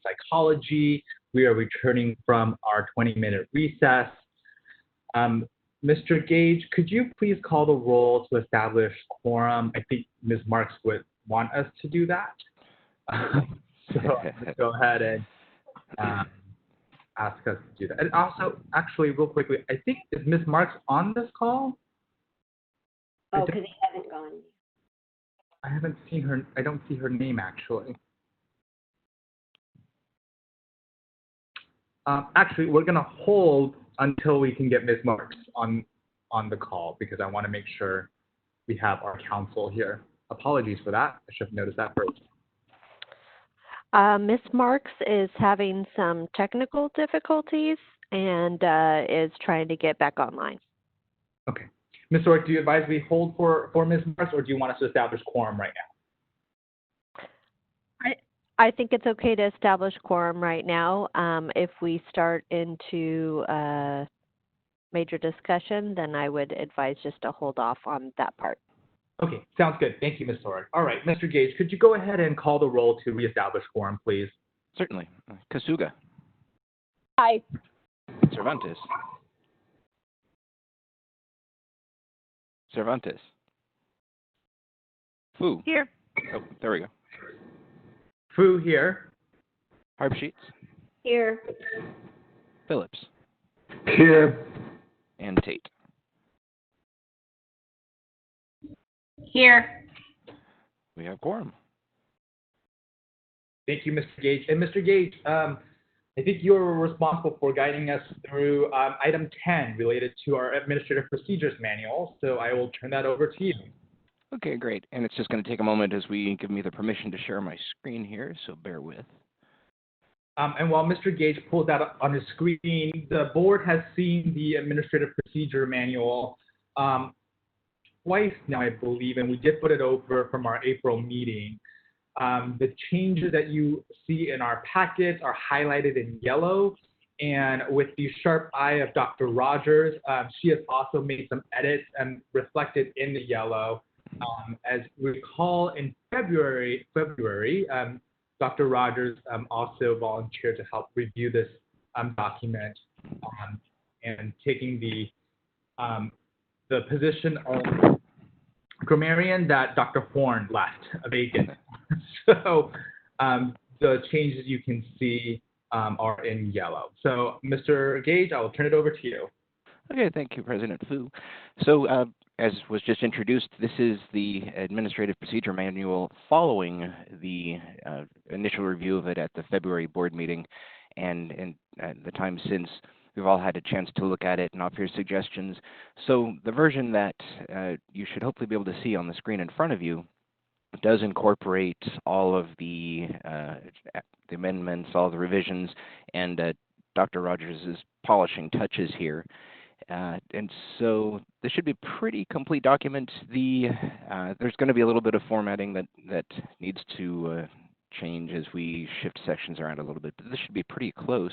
psychology. We are returning from our 20-minute recess. Mr. Gage, could you please call the roll to establish quorum? I think Ms. Marks would want us to do that. So let's go ahead and ask us to do that. And also, actually, real quickly, I think, is Ms. Marks on this call? Oh, because he hasn't gone. I haven't seen her. I don't see her name, actually. Actually, we're going to hold until we can get Ms. Marks on the call, because I want to make sure we have our counsel here. Apologies for that. I should have noticed that first. Ms. Marks is having some technical difficulties and is trying to get back online. Okay. Ms. Orrick, do you advise we hold for Ms. Marks, or do you want us to establish quorum right now? I think it's okay to establish quorum right now. If we start into major discussion, then I would advise just to hold off on that part. Okay, sounds good. Thank you, Ms. Orrick. All right, Mr. Gage, could you go ahead and call the roll to reestablish quorum, please? Certainly. Kasuga. Aye. Cervantes. Cervantes. Fu. Here. Oh, there we go. Fu here. Harbsheets. Here. Phillips. Here. And Tate. Here. We have quorum. Thank you, Mr. Gage. And Mr. Gage, I think you're responsible for guiding us through item 10 related to our Administrative Procedures Manual, so I will turn that over to you. Okay, great. And it's just going to take a moment as we give me the permission to share my screen here, so bear with. And while Mr. Gage pulls that up on his screen, the board has seen the Administrative Procedure Manual twice now, I believe, and we did put it over from our April meeting. The changes that you see in our packets are highlighted in yellow, and with the sharp eye of Dr. Rogers, she has also made some edits and reflected in the yellow. As we recall, in February, Dr. Rogers also volunteered to help review this document and taking the position of grammarian that Dr. Horn left vacant. So the changes you can see are in yellow. So Mr. Gage, I will turn it over to you. Okay, thank you, President Fu. So as was just introduced, this is the Administrative Procedure Manual following the initial review of it at the February board meeting, and the time since. We've all had a chance to look at it and offer suggestions. So the version that you should hopefully be able to see on the screen in front of you does incorporate all of the amendments, all the revisions, and Dr. Rogers' polishing touches here. And so this should be a pretty complete document. There's going to be a little bit of formatting that needs to change as we shift sections around a little bit, but this should be pretty close.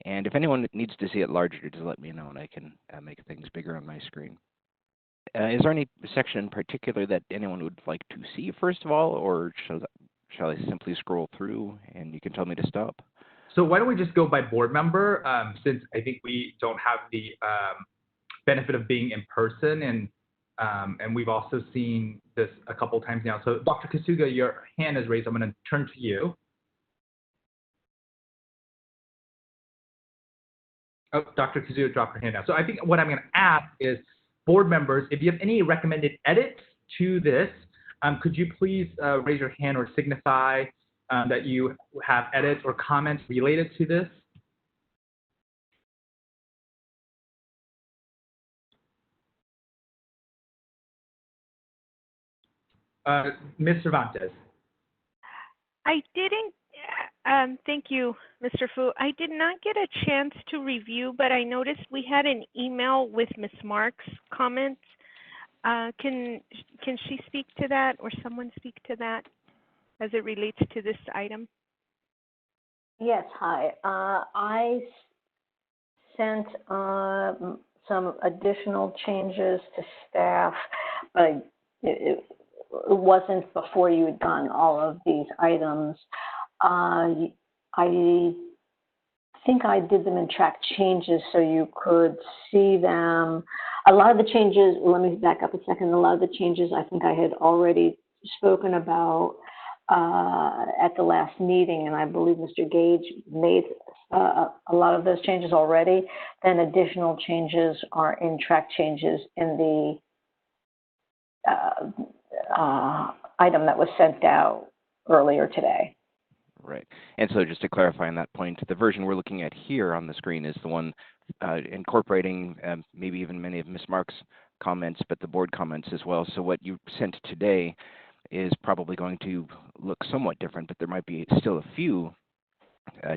And if anyone needs to see it larger, just let me know and I can make things bigger on my screen. Is there any section in particular that anyone would like to see first of all, or shall I simply scroll through and you can tell me to stop? So why don't we just go by board member, since I think we don't have the benefit of being in person, and we've also seen this a couple times now. So Dr. Kasuga, your hand is raised. I'm going to turn to you. Oh, Dr. Kasuga dropped her hand now. So I think what I'm going to ask is, board members, if you have any recommended edits to this, could you please raise your hand or signify that you have edits or comments related to this? Ms. Cervantes. I didn't, thank you, Mr. Fu. I did not get a chance to review, but I noticed we had an email with Ms. Marks' comments. Can she speak to that, or someone speak to that as it relates to this item? Yes, hi. I sent some additional changes to staff, but it wasn't before you had done all of these items. I think I did them in track changes so you could see them. A lot of the changes, let me back up a second. A lot of the changes I think I had already spoken about at the last meeting, and I believe Mr. Gage made a lot of those changes already. Then additional changes are in track changes in the item that was sent out earlier today. Right. And so just to clarify on that point, the version we're looking at here on the screen is the one incorporating maybe even many of Ms. Mark's comments, but the board comments as well. So what you sent today is probably going to look somewhat different, but there might be still a few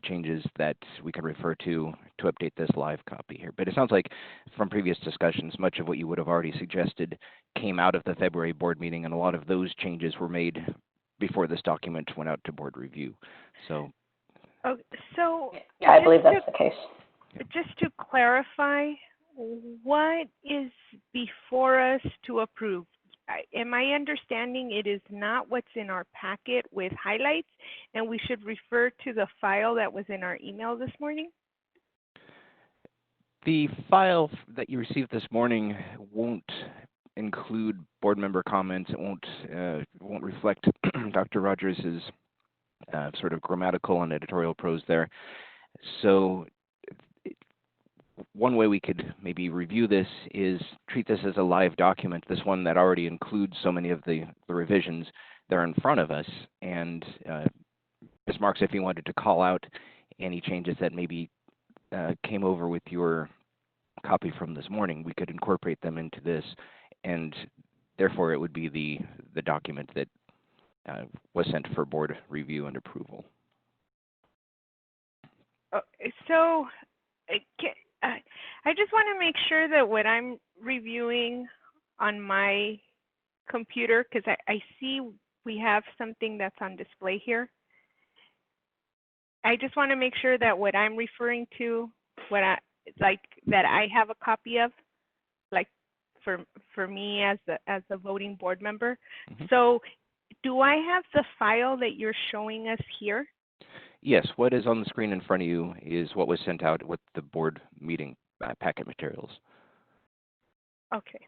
changes that we can refer to update this live copy here. But it sounds like from previous discussions, much of what you would have already suggested came out of the February board meeting, and a lot of those changes were made before this document went out to board review. So, Yeah, I believe that's the case. Just to clarify, what is before us to approve? Am I understanding it is not what's in our packet with highlights, and we should refer to the file that was in our email this morning? the file that you received this morning won't include board member comments. It won't reflect Dr. Rogers's sort of grammatical and editorial prose there. So one way we could maybe review this is treat this as a live document, this one that already includes so many of the revisions that are in front of us. And Ms. Marks, if you wanted to call out any changes that maybe came over with your copy from this morning, we could incorporate them into this, and therefore it would be the document that was sent for board review and approval. So I just want to make sure that what I'm reviewing on my computer, because I see we have something that's on display here. I just want to make sure that what I'm referring to, that I have a copy of, like for me as a voting board member. Mm-hmm. So do I have the file that you're showing us here? Yes, what is on the screen in front of you is what was sent out with the board meeting packet materials. Okay.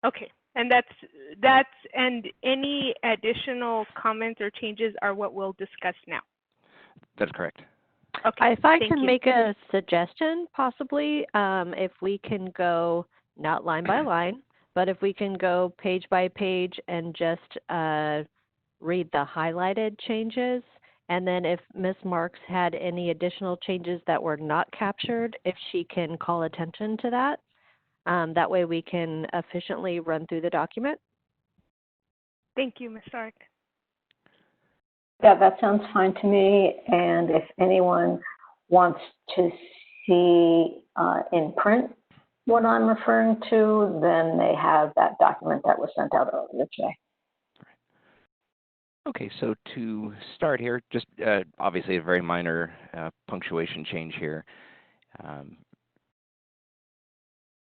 Okay, and that's and any additional comments or changes are what we'll discuss now. That's correct. Okay. If I can make a suggestion, possibly, if we can go not line by line, but if we can go page by page and just read the highlighted changes. And then if Ms. Marks had any additional changes that were not captured, if she can call attention to that, that way we can efficiently run through the document. Thank you, Ms. Stark. Yeah, that sounds fine to me. And if anyone wants to see in print what I'm referring to, then they have that document that was sent out earlier today. Okay, so to start here, just obviously a very minor punctuation change here.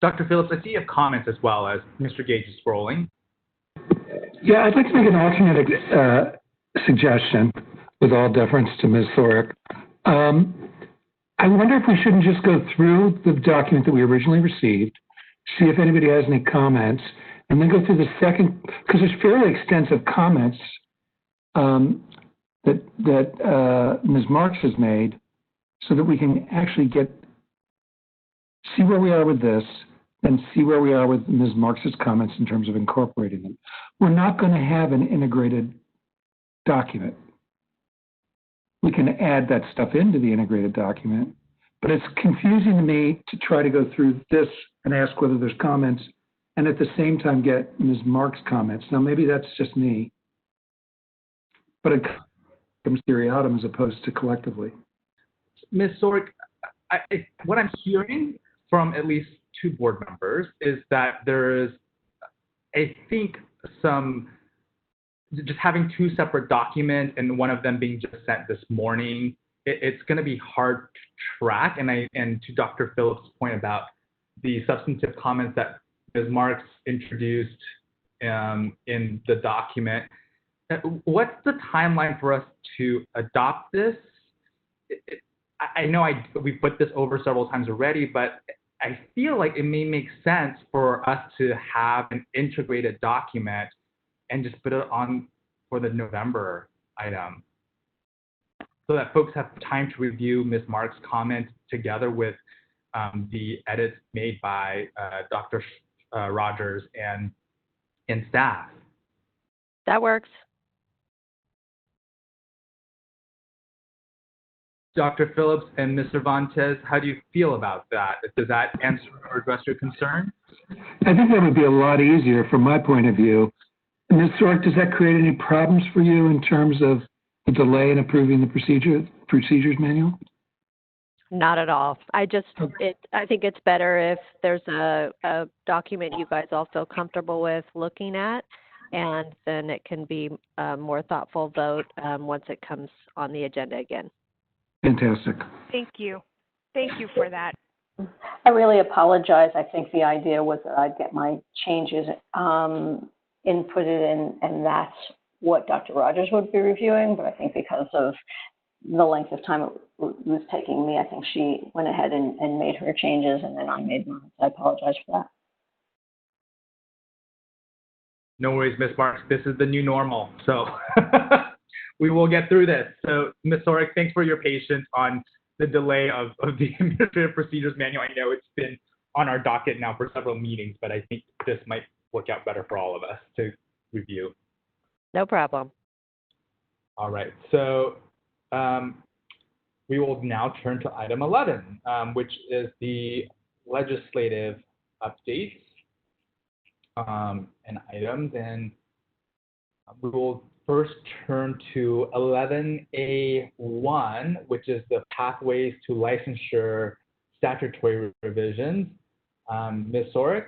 Dr. Phillips, I see you have comments as well as Mr. Gage is scrolling. Yeah, I'd like to make an alternate suggestion with all deference to Ms. Thorick. I wonder if we shouldn't just go through the document that we originally received, see if anybody has any comments, and then go through the second, because there's fairly extensive comments that Ms. Marks has made, so that we can actually see where we are with this and see where we are with Ms. Marks's comments in terms of incorporating them. We're not going to have an integrated document. We can add that stuff into the integrated document, but it's confusing to me to try to go through this and ask whether there's comments and at the same time get Ms. Marks' comments. Now, maybe that's just me, but it comes seriatim as opposed to collectively. Ms. Thorick, what I'm hearing from at least two board members is that there is, I think, just having two separate documents and one of them being just sent this morning, it's going to be hard to track. And to Dr. Phillips' point about the substantive comments that Ms. Marks introduced in the document, what's the timeline for us to adopt this I know we put this over several times already, but I feel like it may make sense for us to have an integrated document and just put it on for the November item, so that folks have time to review Ms. Mark's comments together with the edits made by Dr. Rogers and staff. That works. Dr. Phillips and Ms. Cervantes, how do you feel about that? Does that answer or address your concern? I think that would be a lot easier from my point of view. Ms. Sork, does that create any problems for you in terms of the delay in approving the procedures manual? Not at all. I think it's better if there's a document you guys all feel comfortable with looking at, and then it can be a more thoughtful vote once it comes on the agenda again. Fantastic. Thank you. Thank you for that. I really apologize. I think the idea was that I'd get my changes inputted in, and that's what Dr. Rogers would be reviewing. But I think because of the length of time it was taking me, I think she went ahead and made her changes, and then I made mine. So I apologize for that. No worries, Ms. Marks. This is the new normal. So we will get through this. So, Ms. Sorek, thanks for your patience on the delay of the Administrative Procedures Manual. I know it's been on our docket now for several meetings, but I think this might work out better for all of us to review. No problem. All right. So we will now turn to item 11, which is the legislative updates and items. And we will first turn to 11A1, which is the pathways to licensure statutory revisions. Ms. Sorek?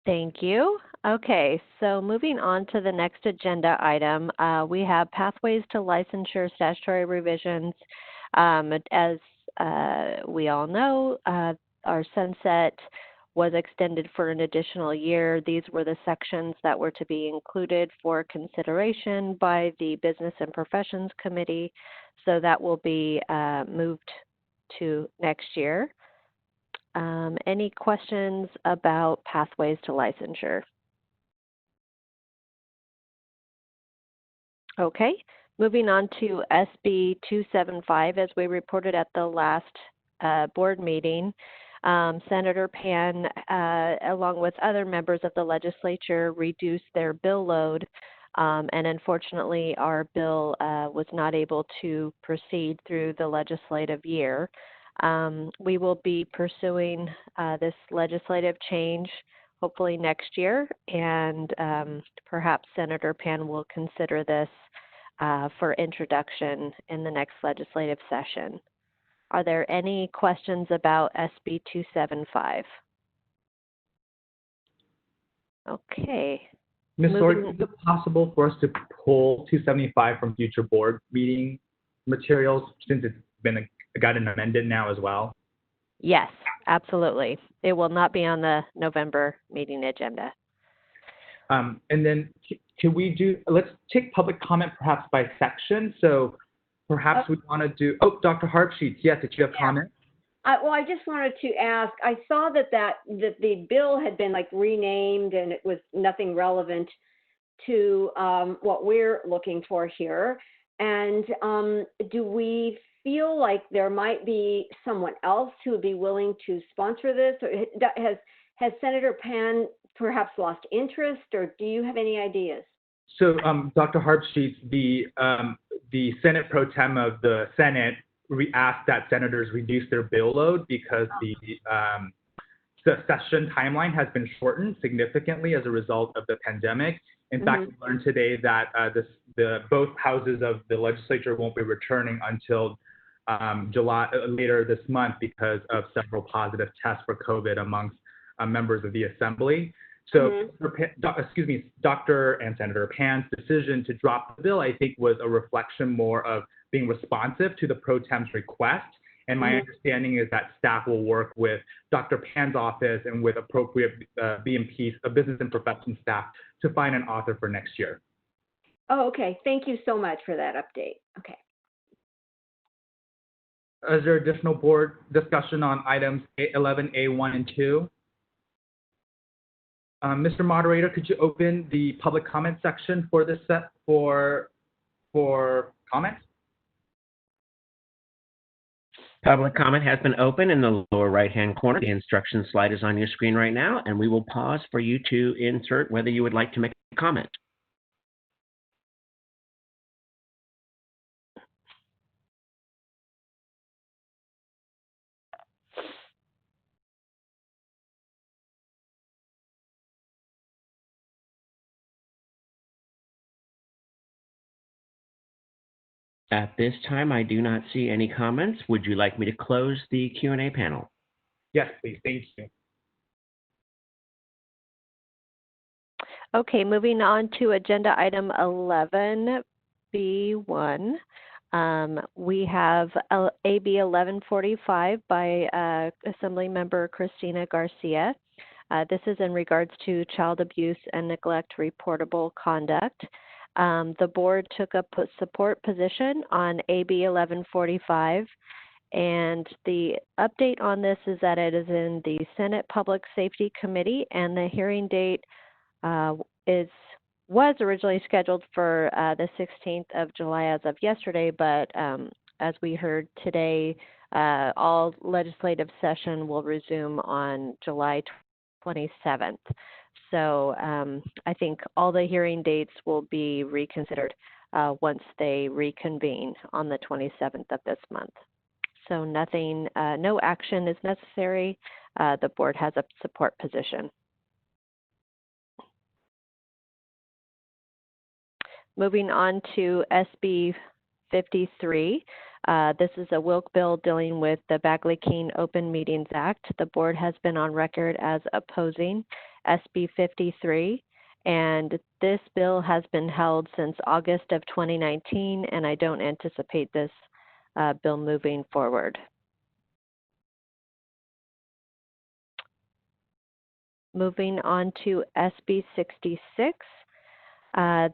Thank you. Okay, so moving on to the next agenda item, we have pathways to licensure statutory revisions. As we all know, our sunset was extended for an additional year. These were the sections that were to be included for consideration by the Business and Professions Committee. So that will be moved to next year. Any questions about pathways to licensure? Okay, moving on to SB 275, as we reported at the last board meeting. Senator Pan, along with other members of the legislature, reduced their bill load, and unfortunately our bill was not able to proceed through the legislative year. We will be pursuing this legislative change hopefully next year, and perhaps Senator Pan will consider this for introduction in the next legislative session. Are there any questions about SB 275? Okay. Ms. Sorek, is it possible for us to pull 275 from future board meeting materials since it's been gotten amended now as well? Yes, absolutely. It will not be on the November meeting agenda. And then can we let's take public comment perhaps by section. So perhaps we want to do, Dr. Hartsheets, yes, did you have comments? Well, I just wanted to ask, I saw that the bill had been like renamed and it was nothing relevant to what we're looking for here. And do we feel like there might be someone else who would be willing to sponsor this? Or has Senator Pan perhaps lost interest, or do you have any ideas? So, Dr. Hartsheets, the Senate Pro Tem of the Senate asked that senators reduce their bill load because the session timeline has been shortened significantly as a result of the pandemic. In fact, we learned today that both houses of the legislature won't be returning until July later this month because of several positive tests for COVID amongst members of the Assembly. So, Dr. and Senator Pan's decision to drop the bill, I think, was a reflection more of being responsive to the Pro Tem's request. And my understanding is that staff will work with Dr. Pan's office and with appropriate BMPs, Business and Professions staff, to find an author for next year. Oh, okay. Thank you so much for that update. Okay. Is there additional board discussion on items 11A1 and 2? Mr. Moderator, could you open the public comment section for this set for comments? Public comment has been open in the lower right-hand corner. The instruction slide is on your screen right now, and we will pause for you to insert whether you would like to make a comment. At this time, I do not see any comments. Would you like me to close the Q&A panel? Yes, please. Thank you. Okay, moving on to agenda item 11B1. We have AB 1145 by Assembly Member Christina Garcia. This is in regards to child abuse and neglect reportable conduct. The board took a support position on AB 1145, and the update on this is that it is in the Senate Public Safety Committee, and the hearing date was originally scheduled for the 16th of July as of yesterday, but as we heard today, all legislative session will resume on July 27th. So I think all the hearing dates will be reconsidered once they reconvene on the 27th of this month. So nothing, no action is necessary. The board has a support position. Moving on to SB 53. This is a Wilk bill dealing with the Bagley-Keene Open Meetings Act. The board has been on record as opposing SB 53, and this bill has been held since August of 2019, and I don't anticipate this bill moving forward. Moving on to SB 66.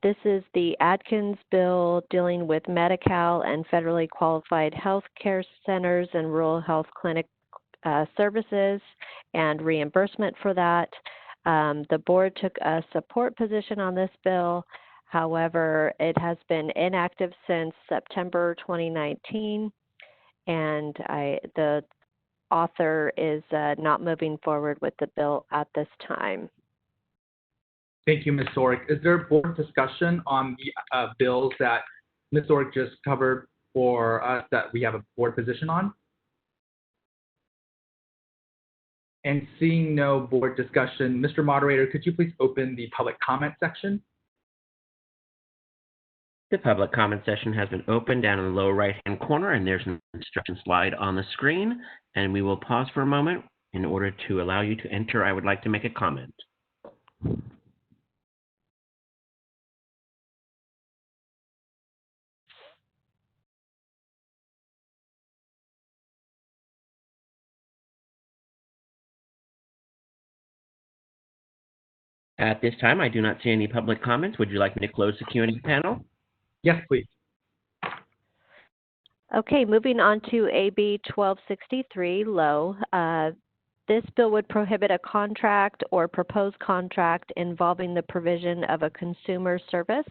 This is the Adkins bill dealing with Medi-Cal and federally qualified health care centers and rural health clinic services and reimbursement for that. The board took a support position on this bill. However, it has been inactive since September 2019, and the author is not moving forward with the bill at this time. Thank you, Ms. Sorick. Is there board discussion on the bills that Ms. Sorick just covered for us that we have a board position on? And seeing no board discussion, Mr. Moderator, could you please open the public comment section? The public comment session has been opened down in the lower right-hand corner, and there's an instruction slide on the screen. And we will pause for a moment in order to allow you to enter, "I would like to make a comment." At this time, I do not see any public comments. Would you like me to close the Q&A panel? Yes, please. Okay, moving on to AB 1263, low. This bill would prohibit a contract or proposed contract involving the provision of a consumer service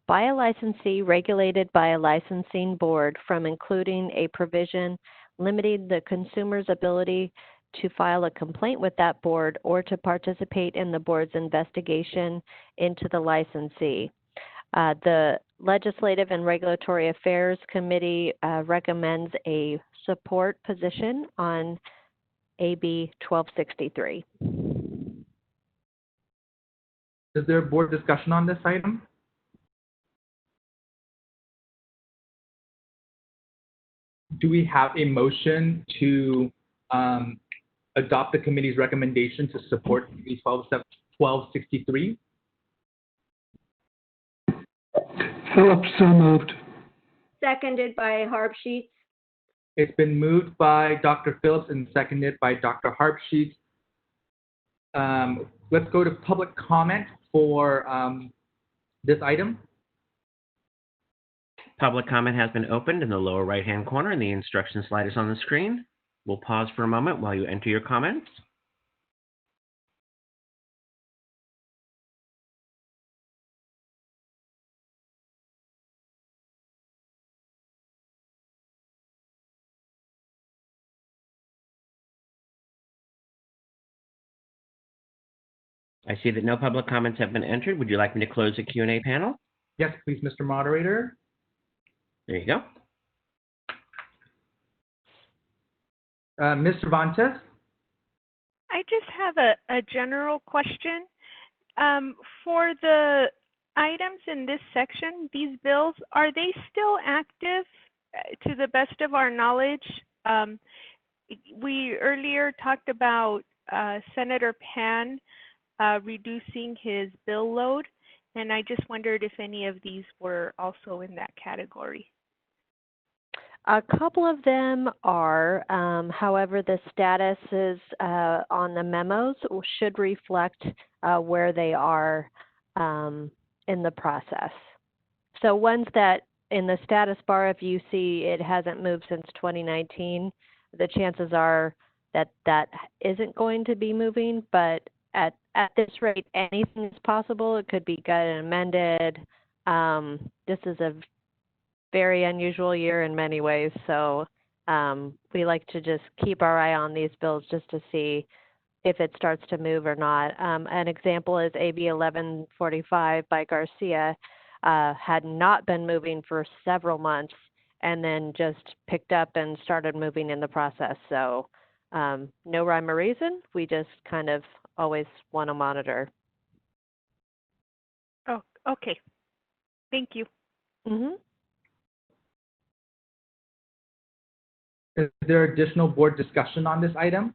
by a licensee regulated by a licensing board from including a provision limiting the consumer's ability to file a complaint with that board or to participate in the board's investigation into the licensee. The Legislative and Regulatory Affairs Committee recommends a support position on AB 1263. Is there board discussion on this item? Do we have a motion to adopt the committee's recommendation to support AB 1263? Phillips, so moved. Seconded by Harpsheets. It's been moved by Dr. Phillips and seconded by Dr. Harpsheets. Let's go to public comment for this item. Public comment has been opened in the lower right-hand corner, and the instruction slide is on the screen. We'll pause for a moment while you enter your comments. I see that no public comments have been entered. Would you like me to close the Q&A panel? Yes, please, Mr. Moderator. There you go. Ms. Cervantes? I just have a general question. For the items in this section, these bills, are they still active to the best of our knowledge? We earlier talked about Senator Pan reducing his bill load, and I just wondered if any of these were also in that category. A couple of them are, however, the statuses on the memos should reflect where they are in the process. So ones that in the status bar, if you see it hasn't moved since 2019, the chances are that that isn't going to be moving, but at this rate, anything is possible. It could be gutted and amended. This is a very unusual year in many ways, so we like to just keep our eye on these bills just to see if it starts to move or not. An example is AB 1145 by Garcia, had not been moving for several months and then just picked up and started moving in the process. So no rhyme or reason, we just kind of always want to monitor. Oh, okay. Thank you. Mm-hmm. Is there additional board discussion on this item?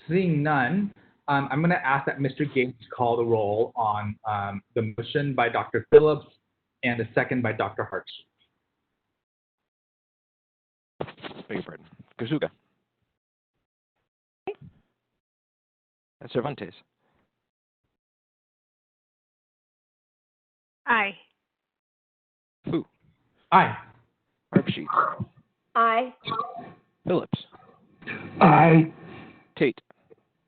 Seeing none, I'm going to ask that Mr. Gates call the roll on the motion by Dr. Phillips and the second by Dr. Hartz. Beg your pardon. Kazuga. Cervantes. Aye. Fu. Aye. Harpsheet. Aye. Phillips. Aye. Tate.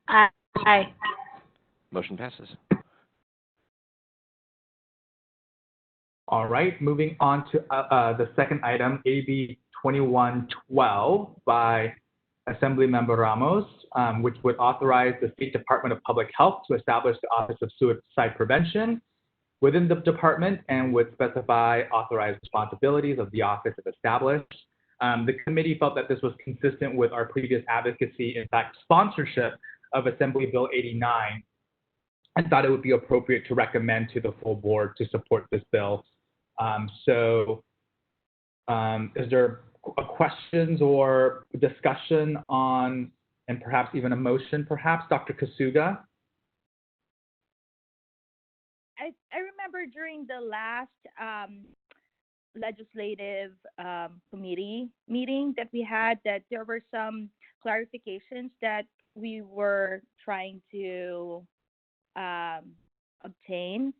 Aye. Motion passes. All right, moving on to the second item, AB 2112 by Assemblymember Ramos, which would authorize the State Department of Public Health to establish the Office of Suicide Prevention within the department and would specify authorized responsibilities of the office if established. The committee felt that this was consistent with our previous advocacy, in fact, sponsorship of Assembly Bill 89, and thought it would be appropriate to recommend to the full board to support this bill. Is there questions or discussion on, and perhaps even a motion, perhaps? Dr. Kasuga? I remember during the last legislative committee meeting that we had that there were some clarifications that we were trying to obtain,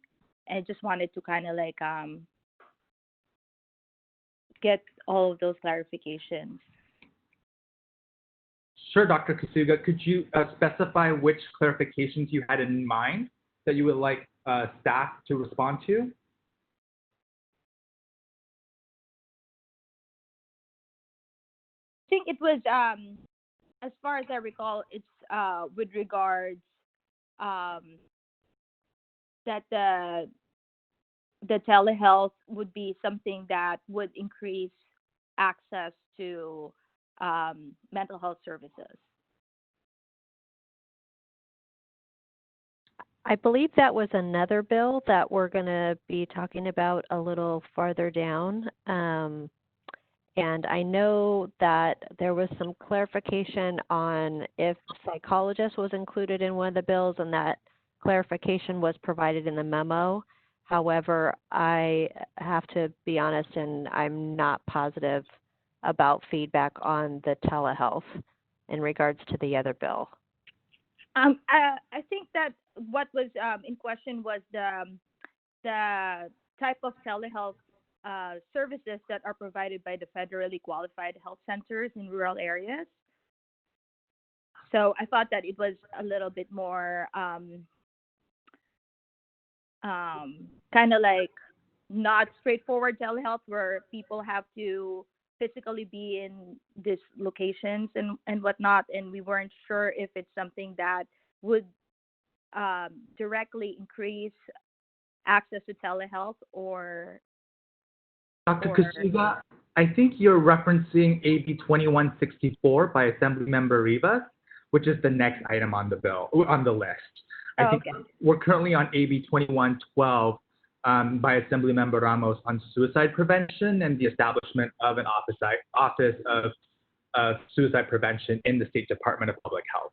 and just wanted to kind of like get all of those clarifications. Sure, Dr. Kasuga. Could you specify which clarifications you had in mind that you would like staff to respond to? I think it was, as far as I recall, it's with regards that the telehealth would be something that would increase access to mental health services. I believe that was another bill that we're going to be talking about a little farther down. And I know that there was some clarification on if psychologist was included in one of the bills, and that clarification was provided in the memo. However, I have to be honest, and I'm not positive about feedback on the telehealth in regards to the other bill. I think that what was in question was the the type of telehealth services that are provided by the federally qualified health centers in rural areas. So I thought that it was a little bit more kind of like not straightforward telehealth where people have to physically be in these locations and whatnot. And we weren't sure if it's something that would directly increase access to telehealth or Dr. Kasuga, I think you're referencing AB 2164 by Assemblymember Rivas, which is the next item on the bill, on the list. I think okay. we're currently on AB 2112 by Assemblymember Ramos on suicide prevention and the establishment of an office of suicide prevention in the State Department of Public Health.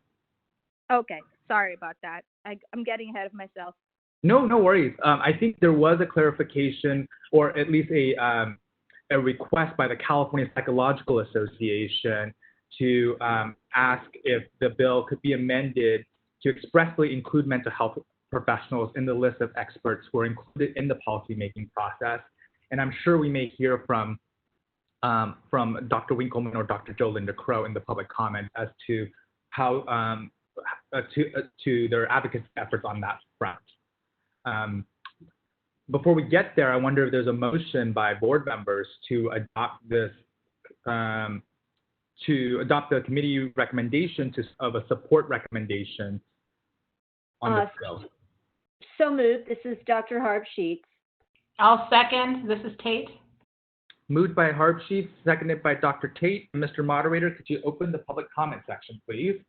Okay, sorry about that. I'm getting ahead of myself. No, no worries. I think there was a clarification, or at least a request by the California Psychological Association to ask if the bill could be amended to expressly include mental health professionals in the list of experts who are included in the policymaking process. And I'm sure we may hear from Dr. Winkleman or Dr. Jo Linda Crow in the public comment as to how to their advocacy efforts on that front. Before we get there, I wonder if there's a motion by board members to adopt this, to adopt the committee recommendation of a support recommendation on this bill. So moved. This is Dr. Harb Sheets. I'll second. This is Tate. Moved by Harb Sheets, seconded by Dr. Tate. Mr. Moderator, could you open the public comment section, please?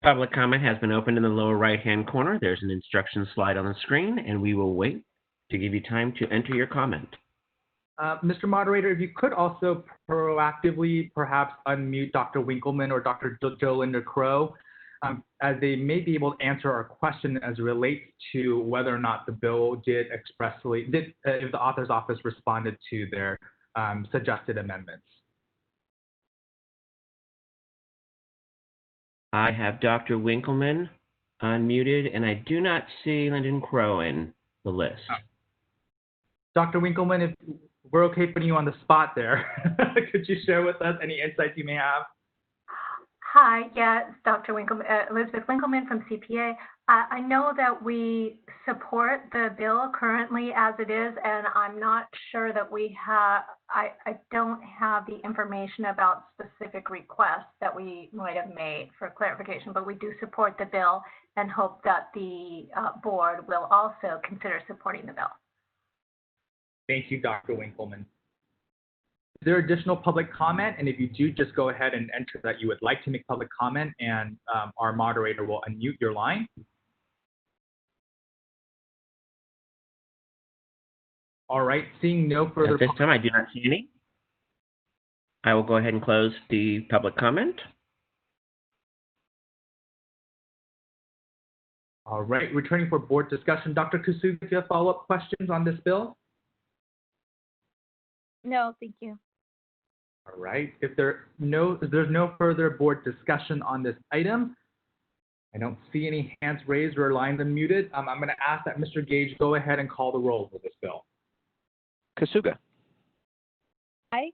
Public comment has been opened in the lower right-hand corner. There's an instruction slide on the screen, and we will wait to give you time to enter your comment. Mr. Moderator, if you could also proactively perhaps unmute Dr. Winkleman or Dr. Jo Linda Crow, as they may be able to answer our question as it relates to whether or not the bill if the author's office responded to their suggested amendments. I have Dr. Winkleman unmuted, and I do not see Lyndon Crow in the list. Dr. Winkleman, if we're okay putting you on the spot there, could you share with us any insights you may have? Hi, yeah, it's Dr. Winkleman, Elizabeth Winkleman from CPA. I know that we support the bill currently as it is, and I'm not sure that we have, I don't have the information about specific requests that we might have made for clarification, but we do support the bill and hope that the board will also consider supporting the bill. Thank you, Dr. Winkleman. Is there additional public comment? And if you do, just go ahead and enter that you would like to make public comment, and our moderator will unmute your line. All right, seeing no further. At this time, I do not see any. I will go ahead and close the public comment. All right, returning for board discussion. Dr. Kasuga, do you have follow-up questions on this bill? No, thank you. All right, if there's no further board discussion on this item, I don't see any hands raised or lines unmuted. I'm going to ask that Mr. Gage go ahead and call the roll for this bill. Kasuga. Aye.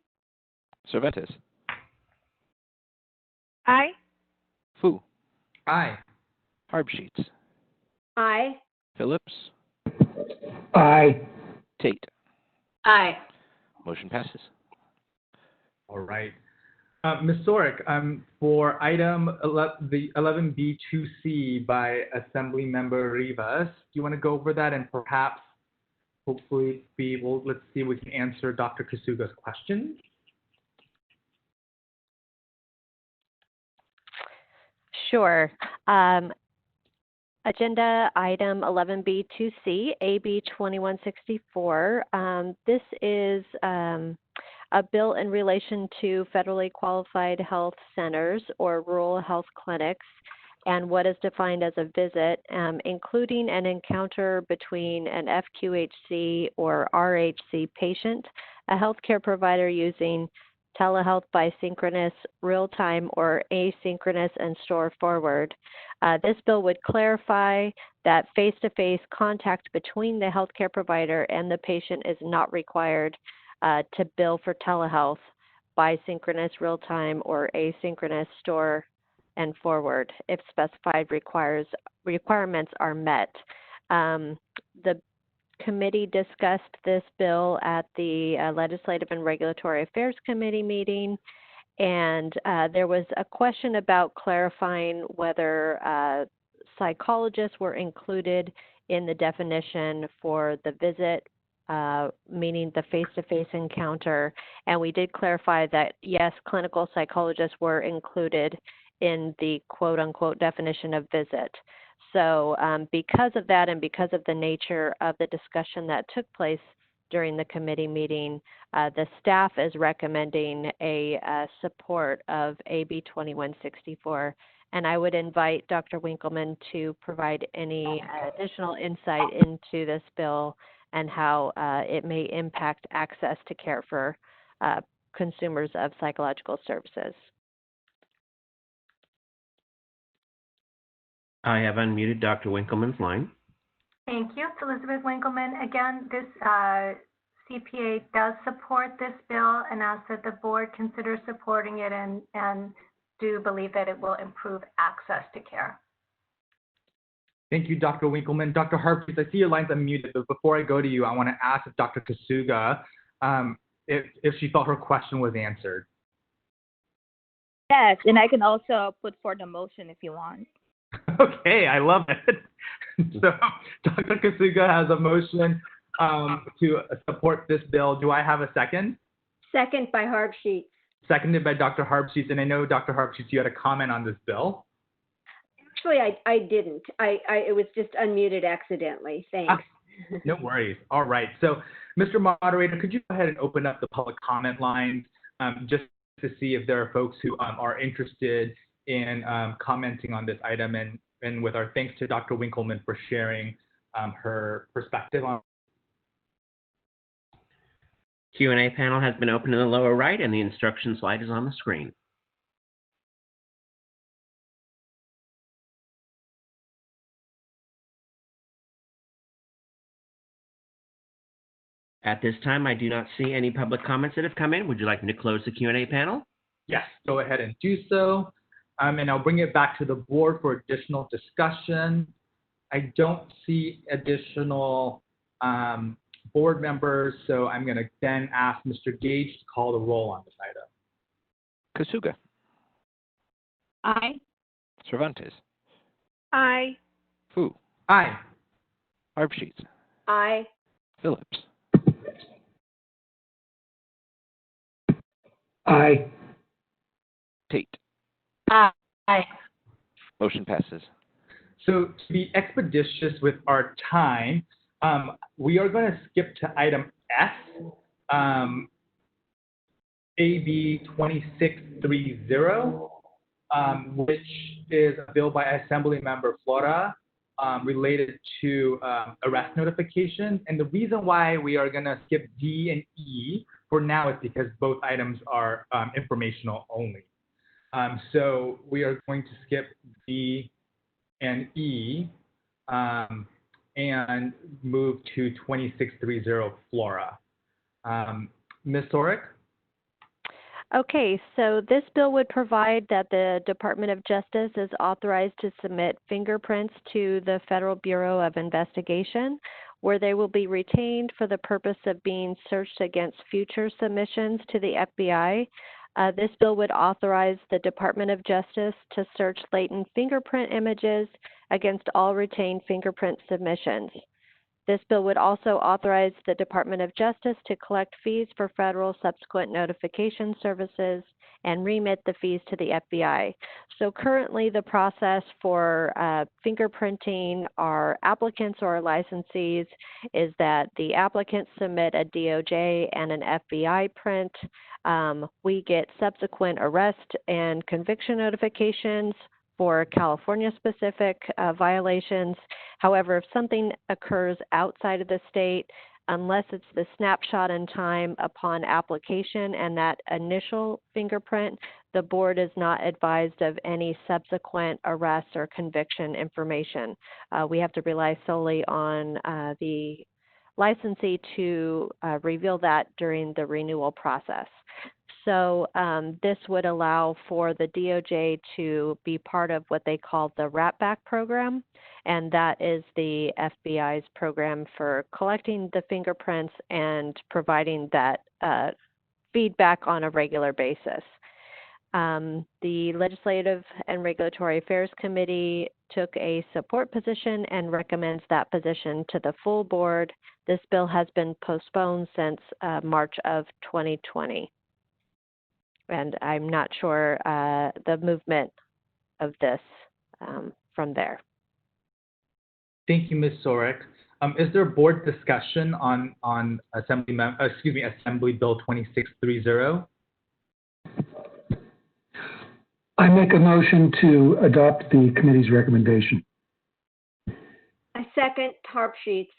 Cervantes. Aye. Fu. Aye. Harb Sheets. Aye. Phillips. Aye. Tate. Aye. Motion passes. All right. Ms. Sorick, for item the 11B2C by Assemblymember Rivas, do you want to go over that and perhaps, hopefully, let's see if we can answer Dr. Kasuga's question? Sure. Agenda item 11B2C, AB 2164. This is a bill in relation to federally qualified health centers or rural health clinics and what is defined as a visit, including an encounter between an FQHC or RHC patient, a healthcare provider using telehealth by synchronous, real-time, or asynchronous and store forward. This bill would clarify that face-to-face contact between the healthcare provider and the patient is not required to bill for telehealth by synchronous real-time or asynchronous store and forward if specified requirements are met. The committee discussed this bill at the Legislative and Regulatory Affairs Committee meeting, and there was a question about clarifying whether psychologists were included in the definition for the visit, meaning the face-to-face encounter, and we did clarify that, yes, clinical psychologists were included in the quote-unquote definition of visit. So because of that and because of the nature of the discussion that took place during the committee meeting, the staff is recommending a support of AB 2164. And I would invite Dr. Winkleman to provide any additional insight into this bill and how it may impact access to care for consumers of psychological services. I have unmuted Dr. Winkleman's line. Thank you. It's Elizabeth Winkleman. Again, this CPA does support this bill and asks that the board consider supporting it and do believe that it will improve access to care. Thank you, Dr. Winkleman. Dr. Harpreet, I see your line's unmuted, but before I go to you, I want to ask if Dr. Kasuga, if she felt her question was answered. Yes, and I can also put forward a motion if you want. Okay, I love it. So Dr. Kasuga has a motion to support this bill. Do I have a second? Second by Harbsheets. Seconded by Dr. Harbsheets, and I know, Dr. Harbsheets, you had a comment on this bill. Actually, I didn't. It was just unmuted accidentally. Thanks. No worries. All right. So, Mr. Moderator, could you go ahead and open up the public comment lines just to see if there are folks who are interested in commenting on this item, and with our thanks to Dr. Winkleman for sharing her perspective on. Q&A panel has been opened in the lower right, and the instruction slide is on the screen. At this time, I do not see any public comments that have come in. Would you like me to close the Q&A panel? Yes, go ahead and do so. And I'll bring it back to the board for additional discussion. I don't see additional board members, so I'm going to then ask Mr. Gage to call the roll on this item. Kasuga. Aye. Cervantes. Aye. Fu. Aye. Harbsheets. Aye. Phillips. Aye. Tate. Aye. Motion passes. So to be expeditious with our time, we are going to skip to item S, AB 2630, which is a bill by Assemblymember Flora related to arrest notifications. And the reason why we are going to skip D and E for now is because both items are informational only. So we are going to skip D and E and move to 2630 Flora. Ms. Sorick? Okay, so this bill would provide that the Department of Justice is authorized to submit fingerprints to the Federal Bureau of Investigation, where they will be retained for the purpose of being searched against future submissions to the FBI. This bill would authorize the Department of Justice to search latent fingerprint images against all retained fingerprint submissions. This bill would also authorize the Department of Justice to collect fees for federal subsequent notification services and remit the fees to the FBI. So currently the process for fingerprinting our applicants or our licensees is that the applicants submit a DOJ and an FBI print. We get subsequent arrest and conviction notifications for California-specific violations. However, if something occurs outside of the state, unless it's the snapshot in time upon application and that initial fingerprint, the board is not advised of any subsequent arrest or conviction information. We have to rely solely on the licensee to reveal that during the renewal process. So this would allow for the DOJ to be part of what they call the Rat Back program, and that is the FBI's program for collecting the fingerprints and providing that feedback on a regular basis. The Legislative and Regulatory Affairs Committee took a support position and recommends that position to the full board. This bill has been postponed since March of 2020. And I'm not sure the movement of this from there. Thank you, Ms. Sorek. Is there board discussion on Assembly Bill 2630? I make a motion to adopt the committee's recommendation. I second Harp Sheets.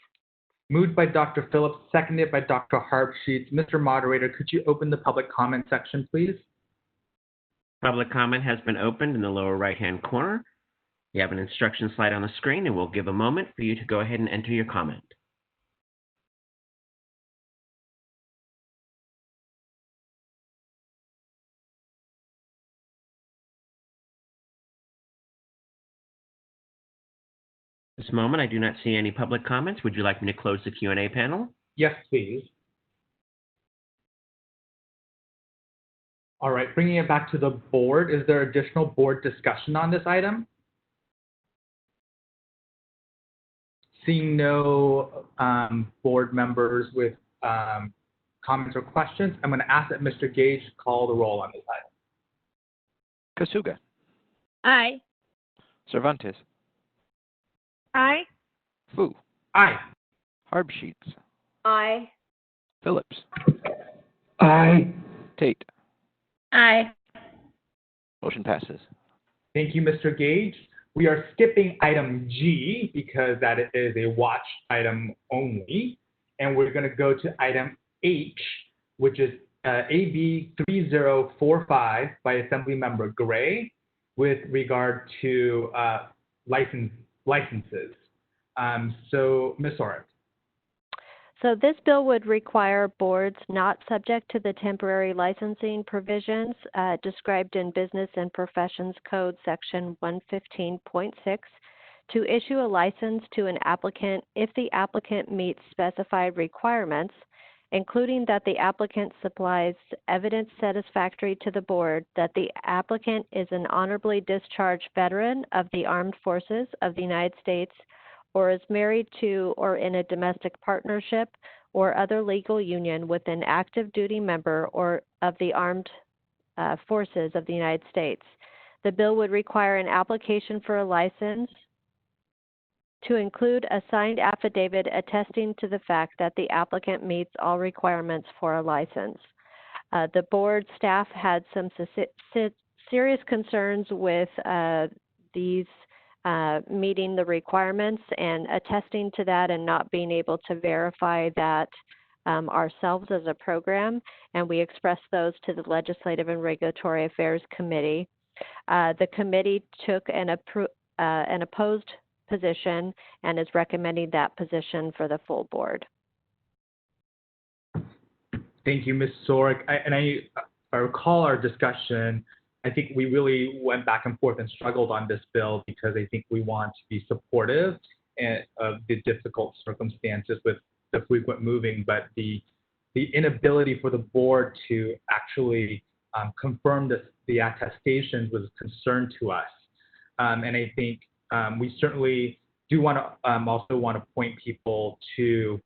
Moved by Dr. Phillips, seconded by Dr. Harpsheets. Mr. Moderator, could you open the public comment section, please? Public comment has been opened in the lower right-hand corner. You have an instruction slide on the screen, and we'll give a moment for you to go ahead and enter your comment. This moment, I do not see any public comments. Would you like me to close the Q&A panel? Yes, please. All right, bringing it back to the board, is there additional board discussion on this item? Seeing no board members with comments or questions, I'm going to ask that Mr. Gage call the roll on this item. Kasuga. Aye. Cervantes. Aye. Fu. Aye. Harpsheets. Aye. Phillips. Aye. Tate. Aye. Motion passes. Thank you, Mr. Gage. We are skipping item G because that is a watch item only. And we're going to go to item H, which is AB 3045 by Assemblymember Gray with regard to licenses. So, Ms. Sorek. So this bill would require boards not subject to the temporary licensing provisions described in Business and Professions Code Section 115.6 to issue a license to an applicant if the applicant meets specified requirements, including that the applicant supplies evidence satisfactory to the board that the applicant is an honorably discharged veteran of the Armed Forces of the United States or is married to or in a domestic partnership or other legal union with an active duty member or of the Armed Forces of the United States. The bill would require an application for a license to include a signed affidavit attesting to the fact that the applicant meets all requirements for a license. The board staff had some serious concerns with these meeting the requirements and attesting to that and not being able to verify that ourselves as a program, and we expressed those to the Legislative and Regulatory Affairs Committee. The committee took an opposed position and is recommending that position for the full board. Thank you, Ms. Sorek. I recall our discussion. I think we really went back and forth and struggled on this bill because I think we want to be supportive of the difficult circumstances with the frequent moving, but the inability for the board to actually confirm the attestations was a concern to us. And I think we certainly do want to also want to point people to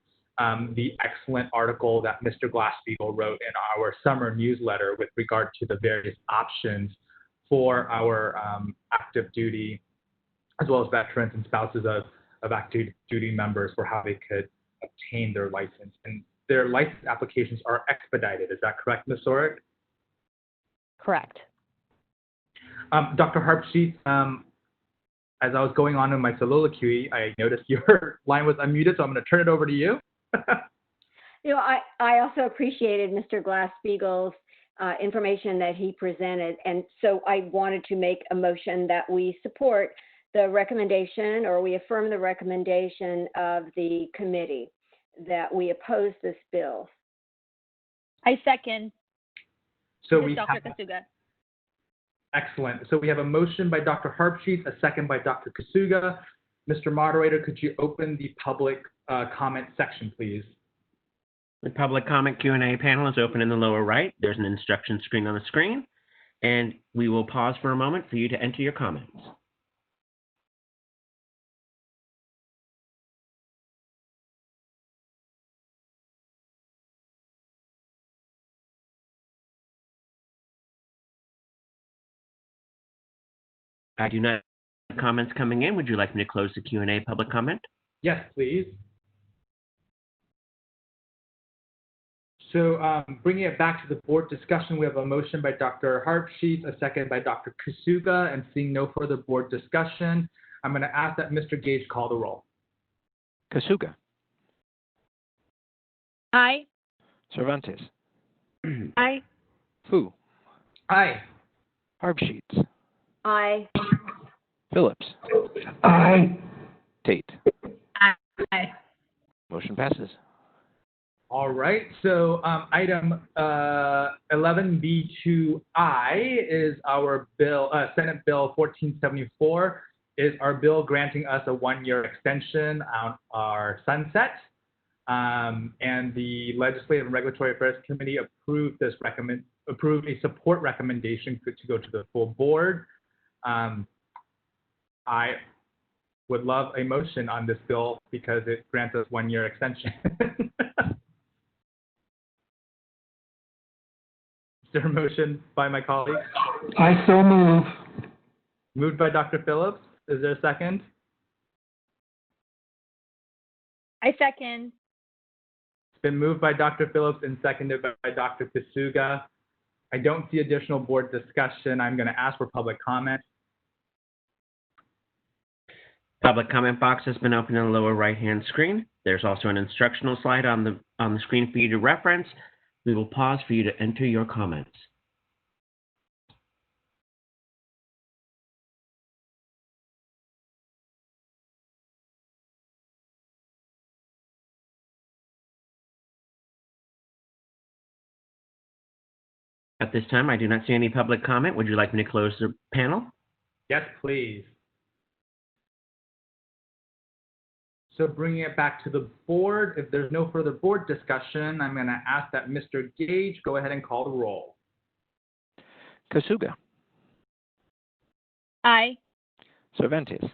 the excellent article that Mr. Glass-Steagall wrote in our summer newsletter with regard to the various options for our active duty, as well as veterans and spouses of active duty members for how they could obtain their license. And their license applications are expedited. Is that correct, Ms. Sorek? Correct. Dr. Harpsheets, as I was going on in my soliloquy, I noticed your line was unmuted, so I'm going to turn it over to you. I also appreciated Mr. Glass-Steagall's information that he presented. And so I wanted to make a motion that we support the recommendation, or we affirm the recommendation of the committee, that we oppose this bill. I second. So This we is Dr. have, Kasuga. excellent. So we have a motion by Dr. Harpsheet, a second by Dr. Kasuga. Mr. Moderator, could you open the public comment section, please? The public comment Q&A panel is open in the lower right. There's an instruction screen on the screen, and we will pause for a moment for you to enter your comments. I do not have comments coming in. Would you like me to close the Q&A public comment? Yes, please. So bringing it back to the board discussion, we have a motion by Dr. Harpsheet, a second by Dr. Kasuga, and seeing no further board discussion, I'm going to ask that Mr. Gage call the roll. Kasuga. Aye. Cervantes. Aye. Fu. Aye. Harpsheets. Aye. Phillips. Aye. Tate. Aye. Motion passes. All right, so item 11B2I is our bill, Senate Bill 1474, is our bill granting us a one-year extension on our sunset. And the Legislative and Regulatory Affairs Committee approved a support recommendation to go to the full board. I would love a motion on this bill because it grants us one-year extension. Is there a motion by my colleagues? I so move. Moved by Dr. Phillips. Is there a second? I second. It's been moved by Dr. Phillips and seconded by Dr. Kasuga. I don't see additional board discussion. I'm going to ask for public comment. Public comment box has been opened in the lower right-hand screen. There's also an instructional slide on the screen for you to reference. We will pause for you to enter your comments. At this time, I do not see any public comment. Would you like me to close the panel? Yes, please. So bringing it back to the board, if there's no further board discussion, I'm going to ask that Mr. Gage go ahead and call the roll. Kasuga. Aye. Cervantes.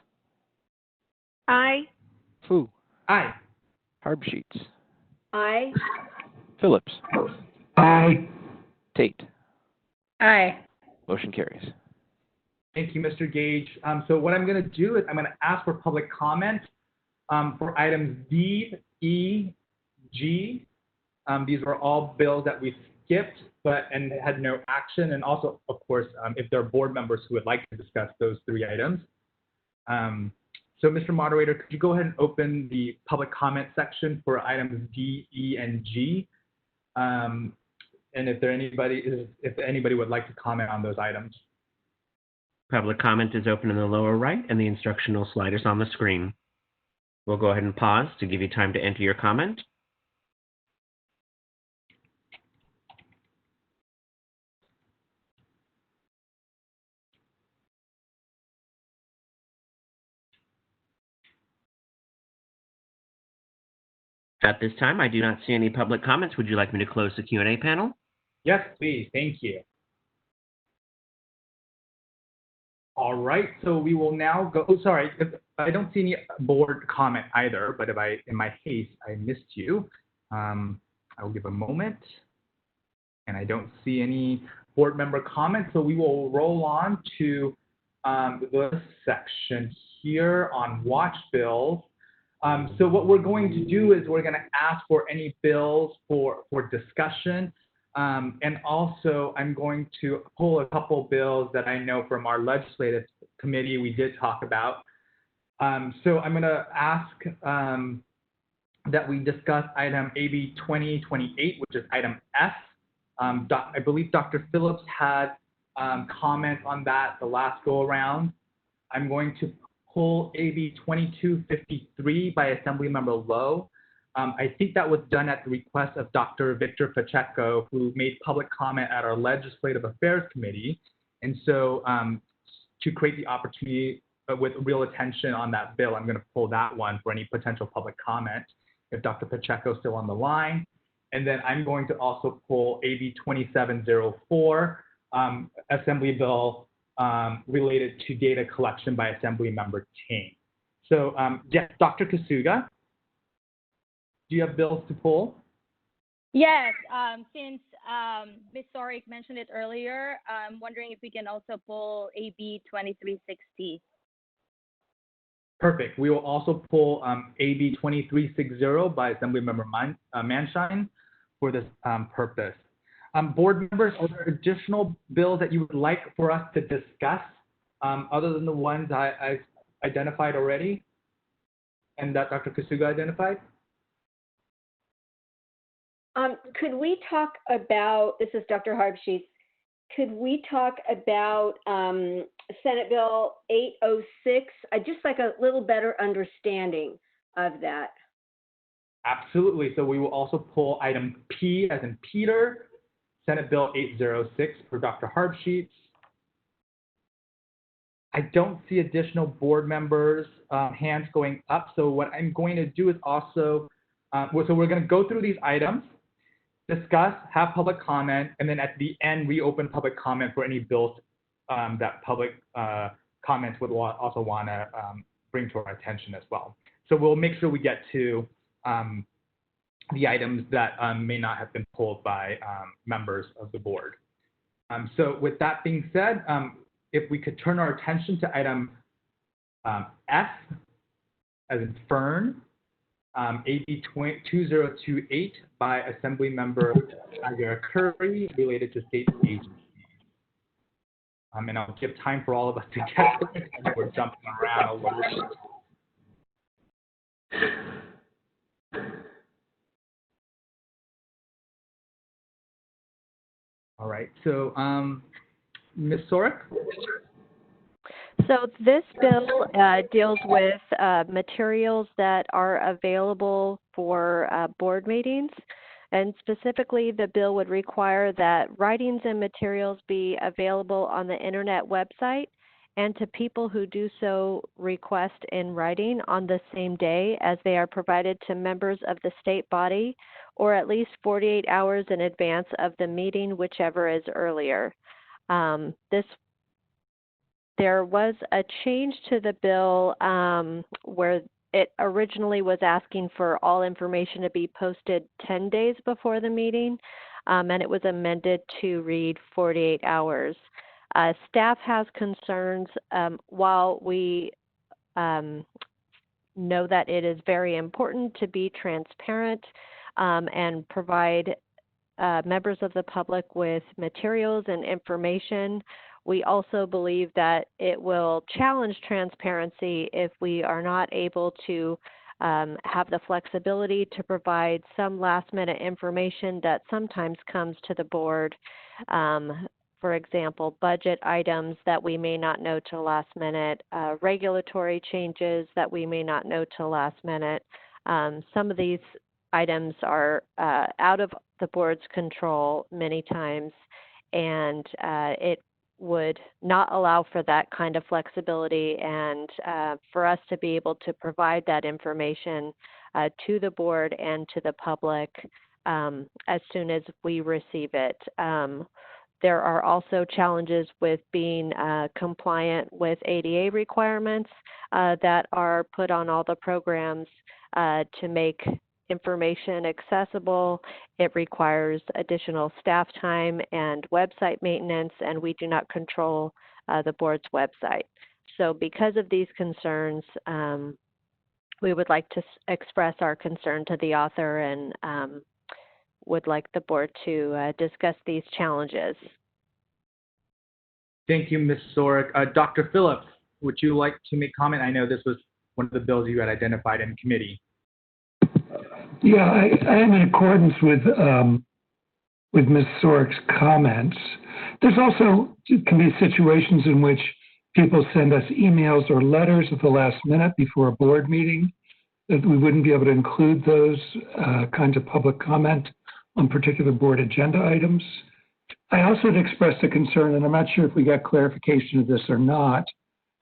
Aye. Fu. Aye. Harpsheets. Aye. Phillips. Aye. Tate. Aye. Motion carries. Thank you, Mr. Gage. So what I'm going to do is I'm going to ask for public comment for items D, E, G. These were all bills that we skipped and had no action. And also, of course, if there are board members who would like to discuss those three items. So Mr. Moderator, could you go ahead and open the public comment section for items D, E, and G? And if anybody would like to comment on those items. Public comment is open in the lower right, and the instructional slide is on the screen. We'll go ahead and pause to give you time to enter your comment. At this time, I do not see any public comments. Would you like me to close the Q&A panel? Yes, please. Thank you. All right, so we will now go. Oh, sorry, I don't see any board comment either, but in my haste, I missed you. I will give a moment. And I don't see any board member comments, so we will roll on to this section here on watch bills. So what we're going to do is we're going to ask for any bills for discussion. And also, I'm going to pull a couple bills that I know from our legislative committee we did talk about. So I'm going to ask that we discuss item AB 2028, which is item F. I believe Dr. Phillips had comments on that the last go around. I'm going to pull AB 2253 by Assemblymember Lowe. I think that was done at the request of Dr. Victor Pacheco, who made public comment at our Legislative Affairs Committee. And so to create the opportunity with real attention on that bill, I'm going to pull that one for any potential public comment if Dr. Pacheco is still on the line. And then I'm going to also pull AB 2704, Assembly Bill related to data collection by Assemblymember Ting. So yes, Dr. Kasuga, do you have bills to pull? Yes, since Ms. Sorick mentioned it earlier, I'm wondering if we can also pull AB 2360. Perfect. We will also pull AB 2360 by Assemblymember Manshine for this purpose. Board members, are there additional bills that you would like for us to discuss other than the ones I've identified already and that Dr. Kasuga identified? Could we talk about, this is Dr. Harbsheets, could we talk about Senate Bill 806? I'd just like a little better understanding of that. Absolutely. So we will also pull item P as in Peter, Senate Bill 806 for Dr. Harbsheets. I don't see additional board members' hands going up. So what I'm going to do is also, so we're going to go through these items, discuss, have public comment, and then at the end, reopen public comment for any bills that public comments would also want to bring to our attention as well. So we'll make sure we get to the items that may not have been pulled by members of the board. So with that being said, if we could turn our attention to item F, as in Fern, AB 2028 by Assemblymember Curry related to state agencies. And I'll give time for all of us to get to it. I think we're jumping around a little bit. All right, so Ms. Sorick? So this bill deals with materials that are available for board meetings, and specifically the bill would require that writings and materials be available on the internet website and to people who do so request in writing on the same day as they are provided to members of the state body or at least 48 hours in advance of the meeting, whichever is earlier. There was a change to the bill where it originally was asking for all information to be posted 10 days before the meeting, and it was amended to read 48 hours. Staff has concerns. While we know that it is very important to be transparent and provide members of the public with materials and information, we also believe that it will challenge transparency if we are not able to have the flexibility to provide some last-minute information that sometimes comes to the board. For example, budget items that we may not know till last minute, regulatory changes that we may not know till last minute. Some of these items are out of the board's control many times, and it would not allow for that kind of flexibility and for us to be able to provide that information to the board and to the public as soon as we receive it. There are also challenges with being compliant with ADA requirements that are put on all the programs to make information accessible. It requires additional staff time and website maintenance, and we do not control the board's website. So because of these concerns, we would like to express our concern to the author and would like the board to discuss these challenges. Thank you, Ms. Sorick. Dr. Phillips, would you like to make comment? I know this was one of the bills you had identified in committee. Yeah, I am in accordance with Ms. Sorik's comments. There's also can be situations in which people send us emails or letters at the last minute before a board meeting, that we wouldn't be able to include those kinds of public comment on particular board agenda items. I also had expressed a concern, and I'm not sure if we got clarification of this or not,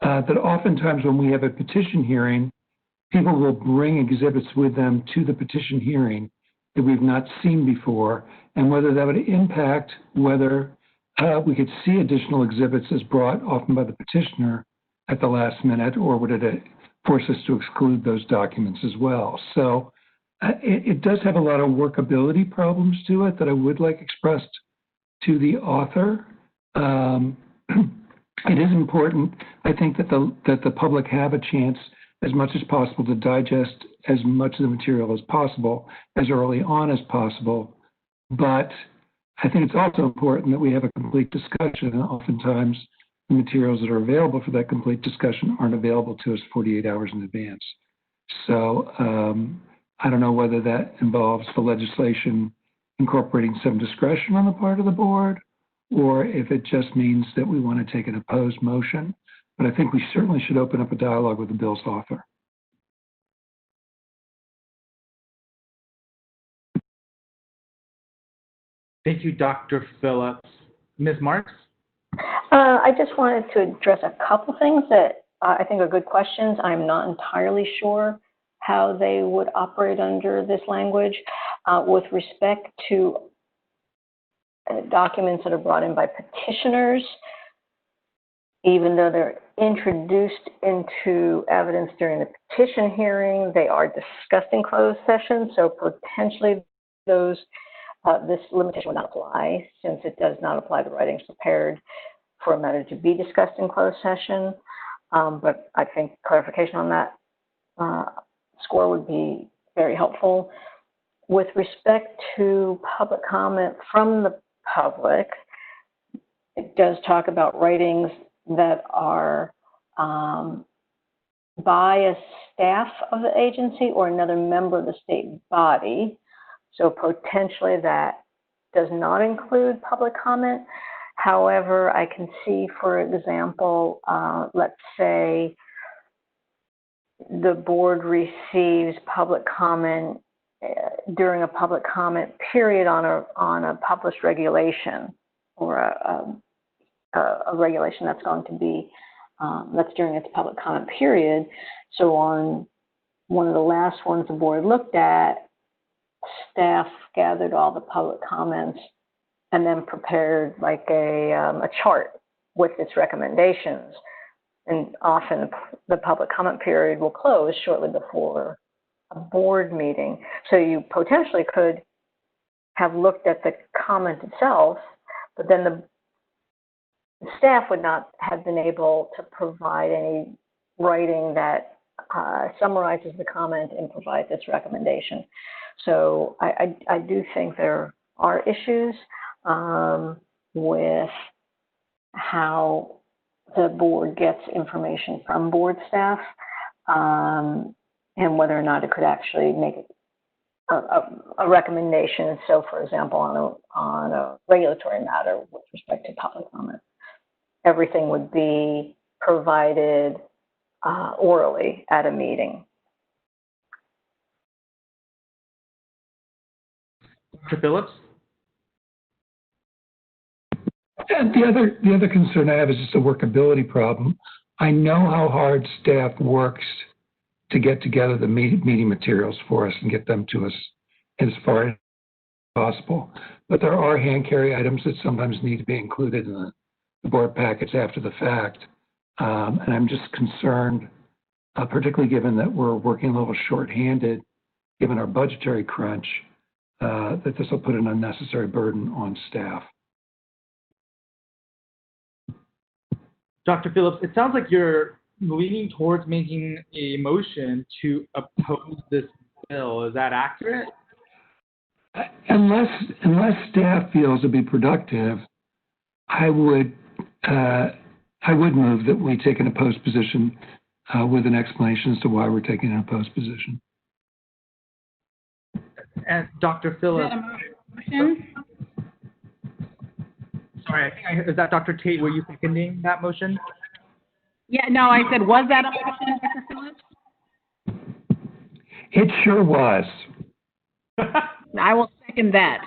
that oftentimes when we have a petition hearing, people will bring exhibits with them to the petition hearing that we've not seen before, and whether that would impact whether we could see additional exhibits as brought often by the petitioner at the last minute, or would it force us to exclude those documents as well? So it does have a lot of workability problems to it that I would like expressed to the author. It is important, I think, that the public have a chance as much as possible to digest as much of the material as possible, as early on as possible. But I think it's also important that we have a complete discussion, and oftentimes the materials that are available for that complete discussion aren't available to us 48 hours in advance. So I don't know whether that involves the legislation incorporating some discretion on the part of the board, or if it just means that we want to take an opposed motion. But I think we certainly should open up a dialogue with the bill's author. Thank you, Dr. Phillips. Ms. Marks? I just wanted to address a couple things that I think are good questions. I'm not entirely sure how they would operate under this language. With respect to documents that are brought in by petitioners, even though they're introduced into evidence during the petition hearing, they are discussed in closed session. So potentially those, this limitation would not apply, since it does not apply to writings prepared for a matter to be discussed in closed session. But I think clarification on that score would be very helpful. With respect to public comment from the public, it does talk about writings that are by a staff of the agency or another member of the state body. So potentially that does not include public comment. However, I can see, for example, let's say the board receives public comment during a public comment period on a published regulation, or a regulation that's going to be, that's during its public comment period. So on one of the last ones the board looked at, staff gathered all the public comments and then prepared like a chart with its recommendations. And often the public comment period will close shortly before a board meeting. So you potentially could have looked at the comment itself, but then the staff would not have been able to provide any writing that summarizes the comment and provides its recommendation. So I do think there are issues with how the board gets information from board staff, and whether or not it could actually make a recommendation. So, for example, on a regulatory matter with respect to public comment, everything would be provided orally at a meeting. Dr. Phillips? And the other concern I have is just a workability problem. I know how hard staff works to get together the meeting materials for us and get them to us as far as possible. But there are hand carry items that sometimes need to be included in the board packets after the fact. And I'm just concerned, particularly given that we're working a little shorthanded, given our budgetary crunch, that this will put an unnecessary burden on staff. Dr. Phillips, it sounds like you're leaning towards making a motion to oppose this bill. Is that accurate? Unless staff feels it'd be productive, I would move that we take an opposed position with an explanation as to why we're taking an opposed position. And Dr. Is Phillips, that a motion? sorry, is that Dr. Tate, were you seconding that motion? Yeah, no, I said, was that a motion, Dr. Phillips? It sure was. I will second that.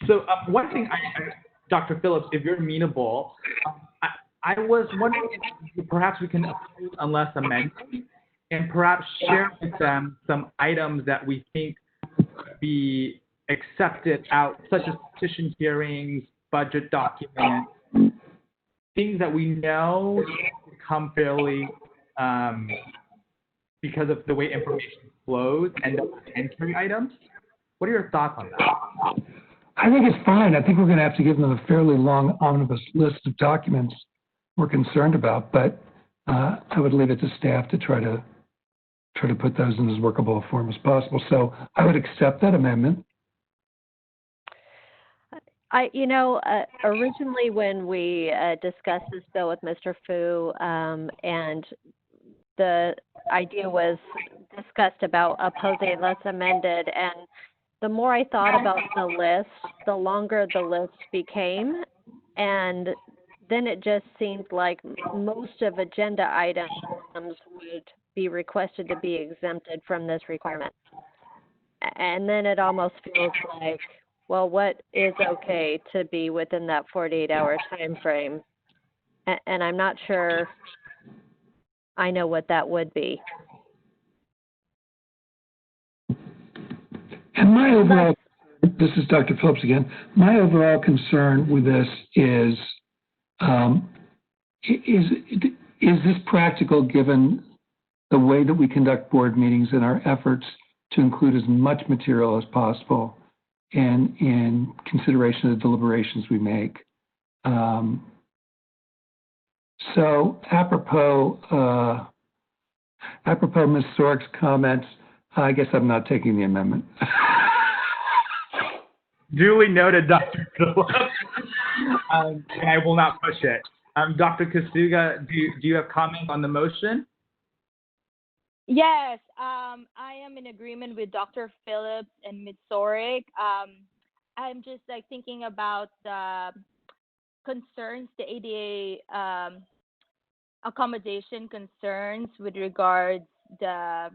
So one thing, Dr. Phillips, if you're amenable, I was wondering if perhaps we can approve unless amended, and perhaps share with them some items that we think could be accepted out, such as petition hearings, budget documents, things that we know come fairly because of the way information flows and the entry items. What are your thoughts on that? I think it's fine. I think we're going to have to give them a fairly long omnibus list of documents we're concerned about, but I would leave it to staff to try to put those in as workable a form as possible. So I would accept that amendment. Originally when we discussed this bill with Mr. Fu, and the idea was discussed about opposing less amended, and the more I thought about the list, the longer the list became, and then it just seemed like most of agenda items would be requested to be exempted from this requirement. And then it almost feels like, well, what is okay to be within that 48-hour time frame? And I'm not sure I know what that would be. And my overall, this is Dr. Phillips again, my overall concern with this is this practical given the way that we conduct board meetings and our efforts to include as much material as possible in consideration of the deliberations we make. So apropos Ms. Sork's comments, I guess I'm not taking the amendment. Duly noted, Dr. Phillips. And I will not push it. Dr. Kasuga, do you have comments on the motion? Yes, I am in agreement with Dr. Phillips and Ms. Sorik. I'm just thinking about the concerns, the ADA accommodation concerns with regards the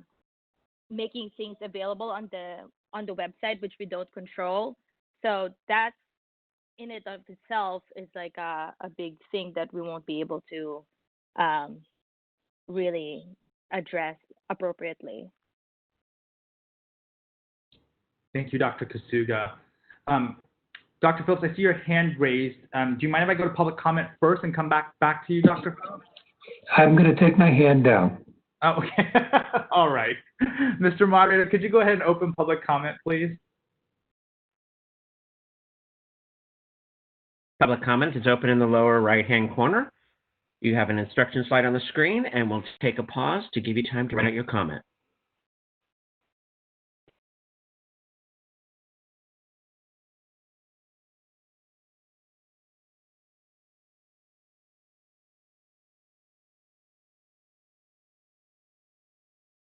making things available on the website, which we don't control. So that in and of itself is like a big thing that we won't be able to really address appropriately. Thank you, Dr. Kasuga. Dr. Phillips, I see your hand raised. Do you mind if I go to public comment first and come back to you, Dr. Phillips? I'm going to take my hand down. Oh, okay. All right. Mr. Moderator, could you go ahead and open public comment, please? Public comment is open in the lower right-hand corner. You have an instruction slide on the screen, and we'll take a pause to give you time to write out your comment.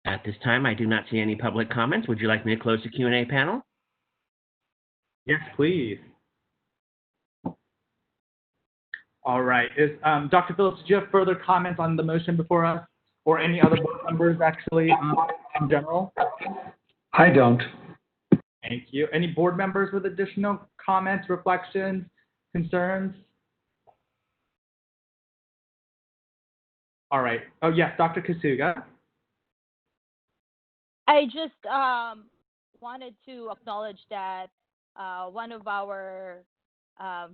At this time, I do not see any public comments. Would you like me to close the Q&A panel? Yes, please. All right. Dr. Phillips, did you have further comments on the motion before us, or any other board members actually in general? I don't. Thank you. Any board members with additional comments, reflections, concerns? All right. Oh, yes, Dr. Kasuga. I just wanted to acknowledge that one of our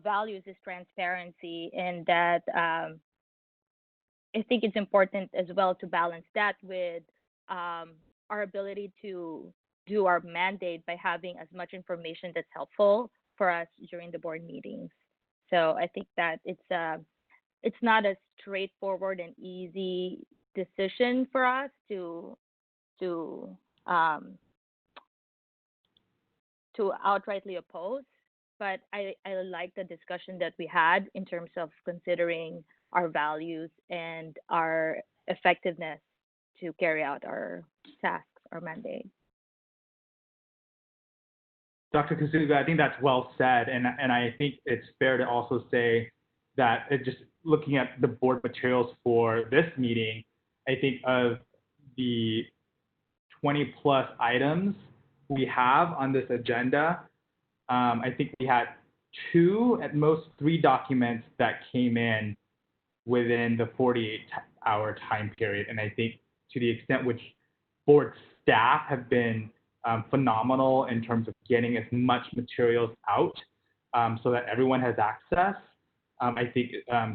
values is transparency, and that I think it's important as well to balance that with our ability to do our mandate by having as much information that's helpful for us during the board meetings. So I think that it's not a straightforward and easy decision for us to outrightly oppose, but I like the discussion that we had in terms of considering our values and our effectiveness to carry out our tasks, our mandate. Dr. Kasuga, I think that's well said, and I think it's fair to also say that just looking at the board materials for this meeting, I think of the 20 plus items we have on this agenda, I think we had 2, at most 3 documents that came in within the 48-hour time period. And I think to the extent which board staff have been phenomenal in terms of getting as much materials out so that everyone has access, I think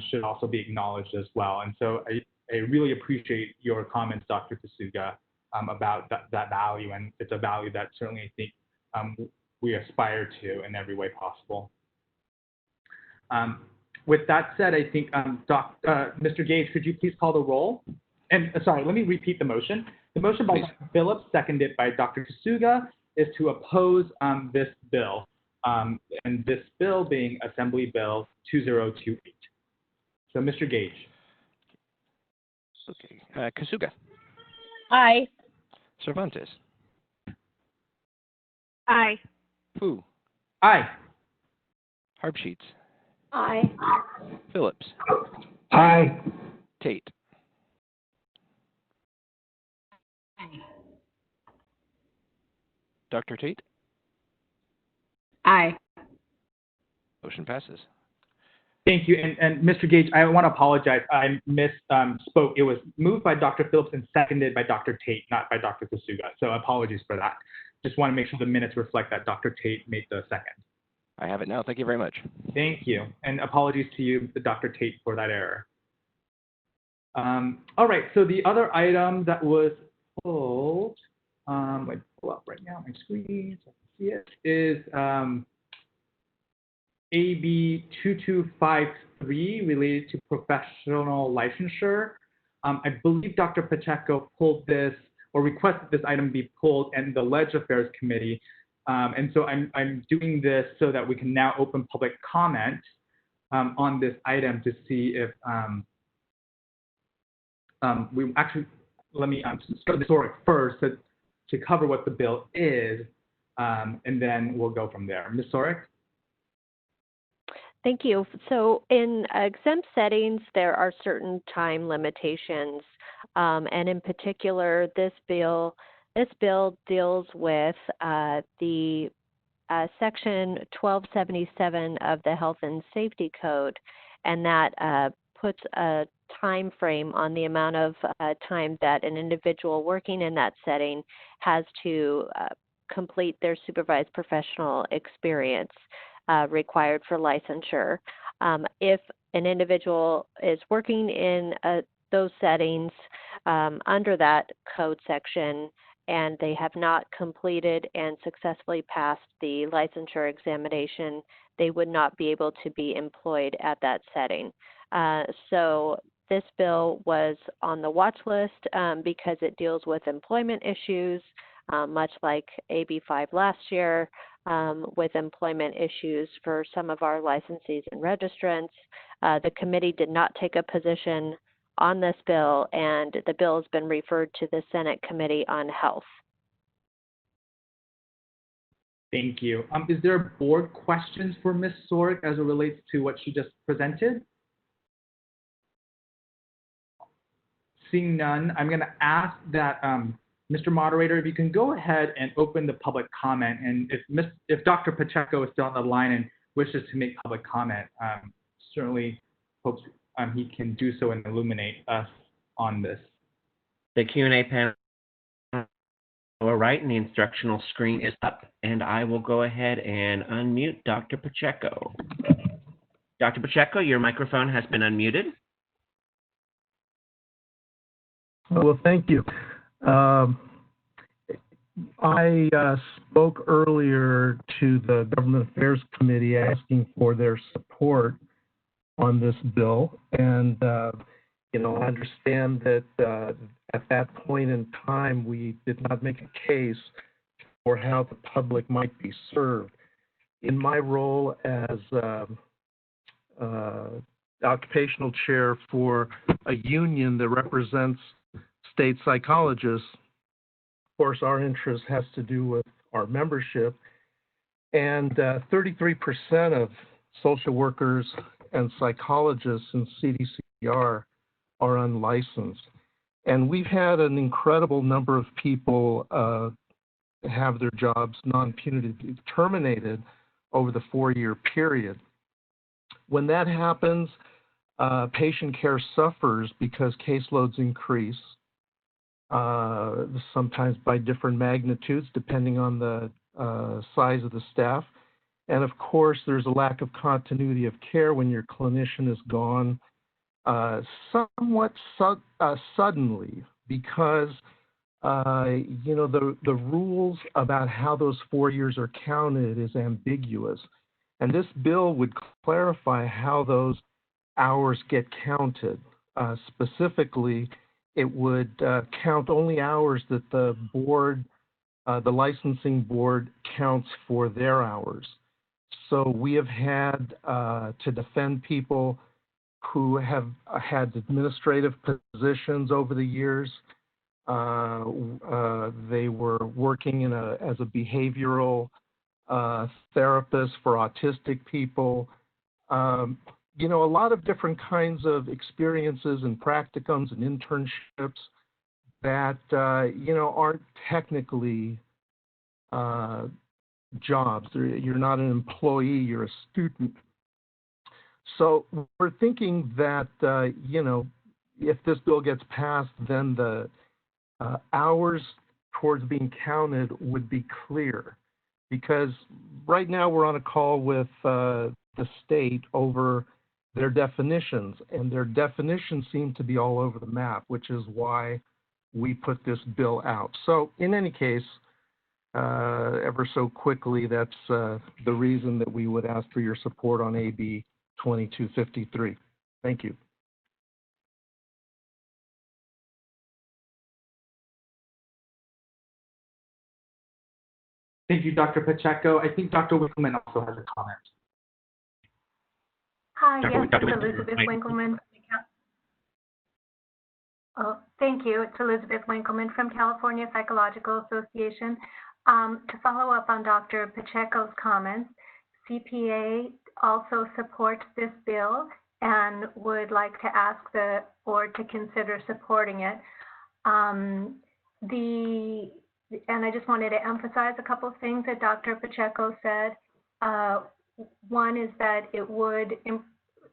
should also be acknowledged as well. And so I really appreciate your comments, Dr. Kasuga, about that value. And it's a value that certainly I think we aspire to in every way possible. With that said, I think, Mr. Gage, could you please call the roll? And sorry, let me repeat the motion. The motion by Dr. Phillips, seconded by Dr. Kasuga, is to oppose this bill, and this bill being Assembly Bill 2028. So, Mr. Gage. Okay. Kasuga. Aye. Cervantes. Aye. Fu. Aye. Harpsheets. Aye. Phillips. Aye. Tate. Dr. Tate. Aye. Motion passes. Thank you. And Mr. Gage, I want to apologize. I misspoke. It was moved by Dr. Phillips and seconded by Dr. Tate, not by Dr. Kasuga. So apologies for that. Just want to make sure the minutes reflect that Dr. Tate made the second. I have it now. Thank you very much. Thank you. And apologies to you, Dr. Tate, for that error. All right. So the other item that was pulled, I pull up right now my screen so I can see it, is AB 2253 related to professional licensure. I believe Dr. Pacheco pulled this or requested this item be pulled in the Ledge Affairs Committee. And so I'm doing this so that we can now open public comment on this item to see if we actually, let me start the story first to cover what the bill is, and then we'll go from there. Ms. Sorick? Thank you. So in exempt settings, there are certain time limitations, and in particular, this bill deals with the Section 1277 of the Health and Safety Code, and that puts a time frame on the amount of time that an individual working in that setting has to complete their supervised professional experience required for licensure. If an individual is working in those settings under that code section and they have not completed and successfully passed the licensure examination, they would not be able to be employed at that setting. So this bill was on the watch list because it deals with employment issues, much like AB 5 last year, with employment issues for some of our licensees and registrants. The committee did not take a position on this bill, and the bill has been referred to the Senate Committee on Health. Thank you. Is there board questions for Ms. Sorick as it relates to what she just presented? Seeing none, I'm going to ask that Mr. Moderator, if you can go ahead and open the public comment, and if Dr. Pacheco is still on the line and wishes to make public comment, certainly hopes he can do so and illuminate us on this. The Q&A panel lower right and the instructional screen is up, and I will go ahead and unmute Dr. Pacheco. Dr. Pacheco, your microphone has been unmuted. Well, thank you. I spoke earlier to the Government Affairs Committee asking for their support on this bill, and I understand that at that point in time we did not make a case for how the public might be served. In my role as occupational chair for a union that represents state psychologists, of course, our interest has to do with our membership. And 33% of social workers and psychologists in CDCR are unlicensed. And we've had an incredible number of people have their jobs non-punitively terminated over the 4-year period. When that happens, patient care suffers because caseloads increase, sometimes by different magnitudes depending on the size of the staff. And of course, there's a lack of continuity of care when your clinician is gone somewhat suddenly because the rules about how those 4 years are counted is ambiguous. And this bill would clarify how those hours get counted. Specifically, it would count only hours that the board, the licensing board, counts for their hours. So we have had to defend people who have had administrative positions over the years. They were working as a behavioral therapist for autistic people. A lot of different kinds of experiences and practicums and internships that, aren't technically jobs. You're not an employee, you're a student. So we're thinking that, if this bill gets passed, then the hours towards being counted would be clear. Because right now we're on a call with the state over their definitions, and their definitions seem to be all over the map, which is why we put this bill out. So in any case, ever so quickly, that's the reason that we would ask for your support on AB 2253. Thank you. Thank you, Dr. Pacheco. I think Dr. Winkleman also has a comment. Hi, yes, it's Elizabeth Winkleman. Oh, thank you. It's Elizabeth Winkleman from California Psychological Association. To follow up on Dr. Pacheco's comments, CPA also supports this bill and would like to ask the board to consider supporting it. And I just wanted to emphasize a couple of things that Dr. Pacheco said. One is that it would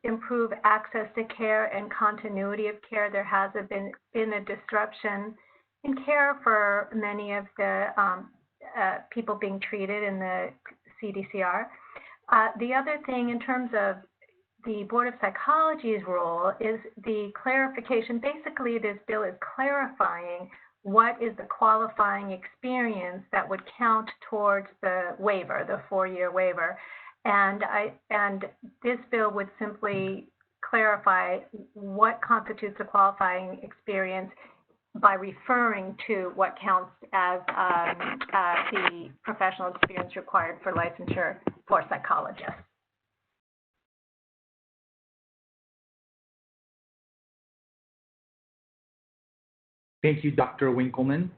improve access to care and continuity of care. There has been a disruption in care for many of the people being treated in the CDCR. The other thing in terms of the Board of Psychology's role is the clarification. Basically, this bill is clarifying what is the qualifying experience that would count towards the waiver, the 4-year waiver. And this bill would simply clarify what constitutes a qualifying experience by referring to what counts as the professional experience required for licensure for psychologists. Thank you, Dr. Winkleman.